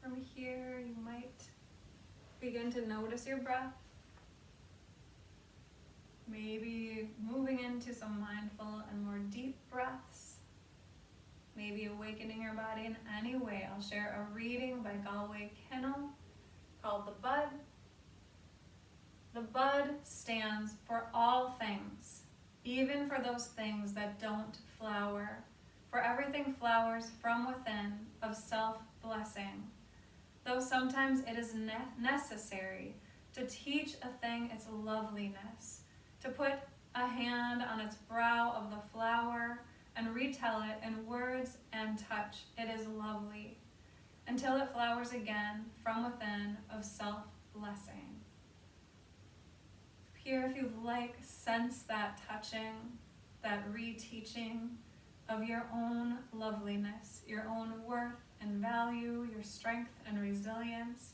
From here, you might begin to notice your breath. Maybe moving into some mindful and more deep breaths maybe awakening your body in any way. I'll share a reading by Galway Kinnell called The Bud. The bud stands for all things, even for those things that don't flower. For everything flowers from within of self-blessing. Though sometimes it is necessary to teach a thing its loveliness, to put a hand on its brow of the flower and retell it in words and touch, it is lovely, until it flowers again from within of self-blessing. Here, if you'd like, sense that touching, that reteaching of your own loveliness, your own worth and value, your strength and resilience,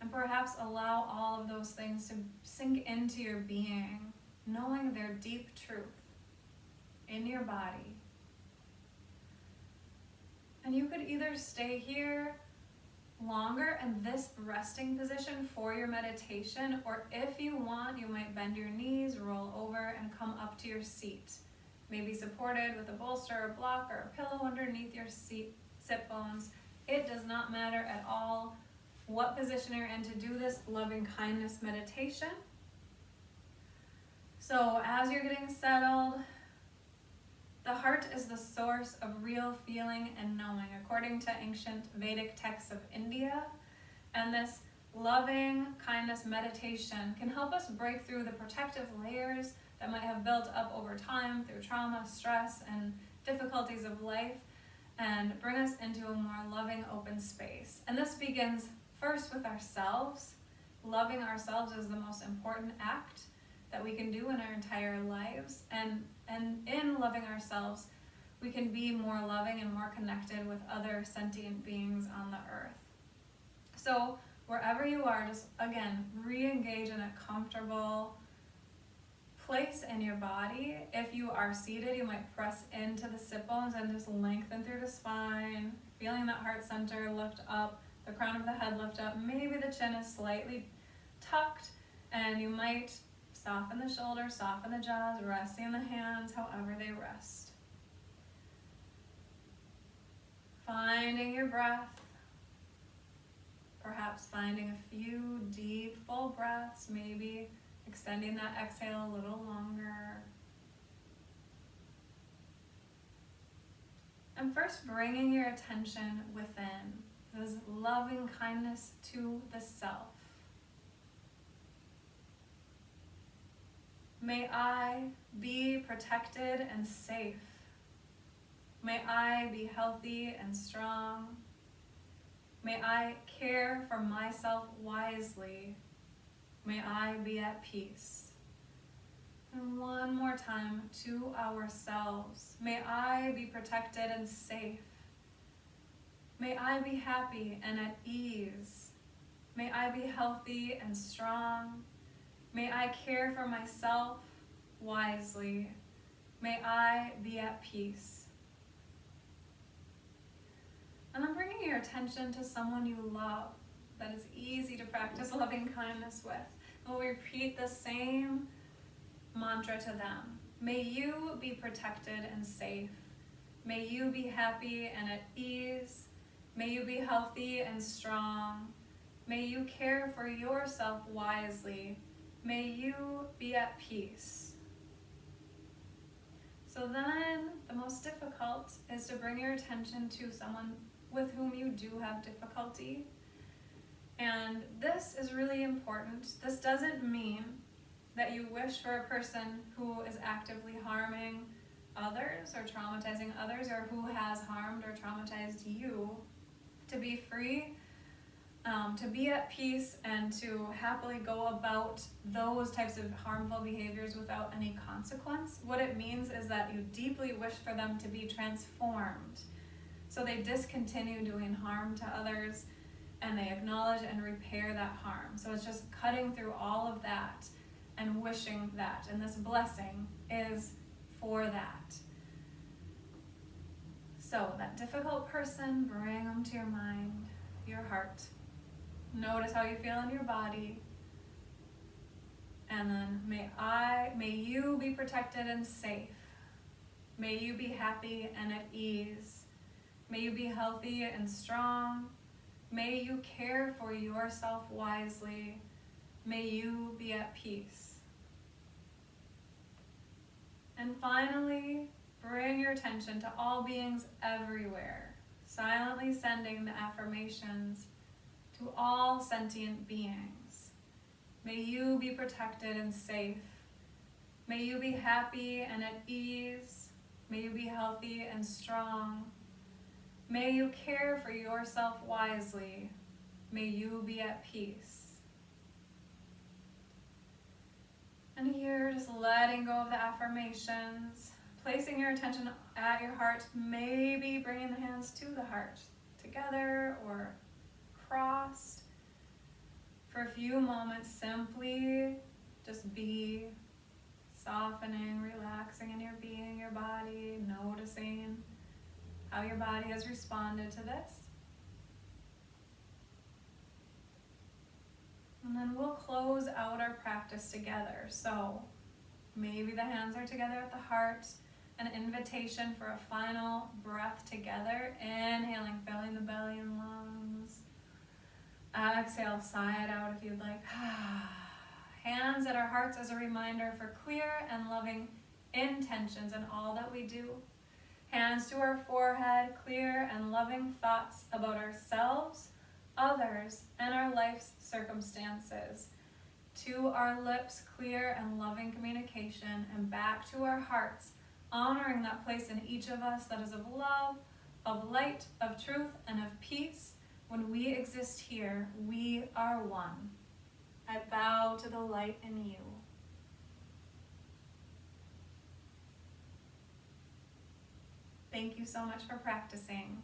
and perhaps allow all of those things to sink into your being, knowing their deep truth in your body. And you could either stay here longer in this resting position for your meditation, or if you want, you might bend your knees, roll over, and come up to your seat. Maybe supported with a bolster or block or a pillow underneath your sit bones. It does not matter at all what position you're in to do this loving kindness meditation. So as you're getting settled, the heart is the source of real feeling and knowing, according to ancient Vedic texts of India. And this loving kindness meditation can help us break through the protective layers that might have built up over time through trauma, stress, and difficulties of life, and bring us into a more loving, open space. And this begins first with ourselves. Loving ourselves is the most important act that we can do in our entire lives. And in loving ourselves, we can be more loving and more connected with other sentient beings on the earth. So wherever you are, just again, re-engage in a comfortable place in your body. If you are seated, you might press into the sit bones and just lengthen through the spine, feeling that heart center lift up, the crown of the head lift up. Maybe the chin is slightly tucked, and you might soften the shoulders, soften the jaws, resting the hands however they rest. Finding your breath, perhaps finding a few deep, full breaths, maybe extending that exhale a little longer. And first bringing your attention within, this loving kindness to the self. May I be protected and safe. May I be healthy and strong. May I care for myself wisely. May I be at peace. And one more time to ourselves. May I be protected and safe. May I be happy and at ease. May I be healthy and strong. May I care for myself wisely. May I be at peace. And then bringing your attention to someone you love that is easy to practice loving kindness with. And we'll repeat the same mantra to them. May you be protected and safe. May you be happy and at ease. May you be healthy and strong. May you care for yourself wisely. May you be at peace. So then, the most difficult is to bring your attention to someone with whom you do have difficulty. And this is really important. This doesn't mean that you wish for a person who is actively harming others or traumatizing others, or who has harmed or traumatized you, to be free, to be at peace, and to happily go about those types of harmful behaviors without any consequence. What it means is that you deeply wish for them to be transformed, so they discontinue doing harm to others, and they acknowledge and repair that harm. So it's just cutting through all of that and wishing that, and this blessing is for that. So that difficult person, bring them to your mind, your heart. Notice how you feel in your body. And then may you be protected and safe. May you be happy and at ease. May you be healthy and strong. May you care for yourself wisely. May you be at peace. And finally, bring your attention to all beings everywhere, silently sending the affirmations to all sentient beings. May you be protected and safe. May you be happy and at ease. May you be healthy and strong. May you care for yourself wisely. May you be at peace. And here, just letting go of the affirmations, placing your attention at your heart, maybe bringing the hands to the heart, together or crossed. For a few moments, simply just be softening, relaxing in your being, your body, noticing how your body has responded to this. And then we'll close out our practice together. So maybe the hands are together at the heart, an invitation for a final breath together. Inhaling, filling the belly and lungs. Exhale, sigh it out if you'd like. Hands at our hearts as a reminder for clear and loving intentions in all that we do. Hands to our forehead, clear and loving thoughts about ourselves, others, and our life's circumstances. To our lips, clear and loving communication, and back to our hearts, honoring that place in each of us that is of love, of light, of truth, and of peace. When we exist here, we are one. I bow to the light in you. Thank you so much for practicing.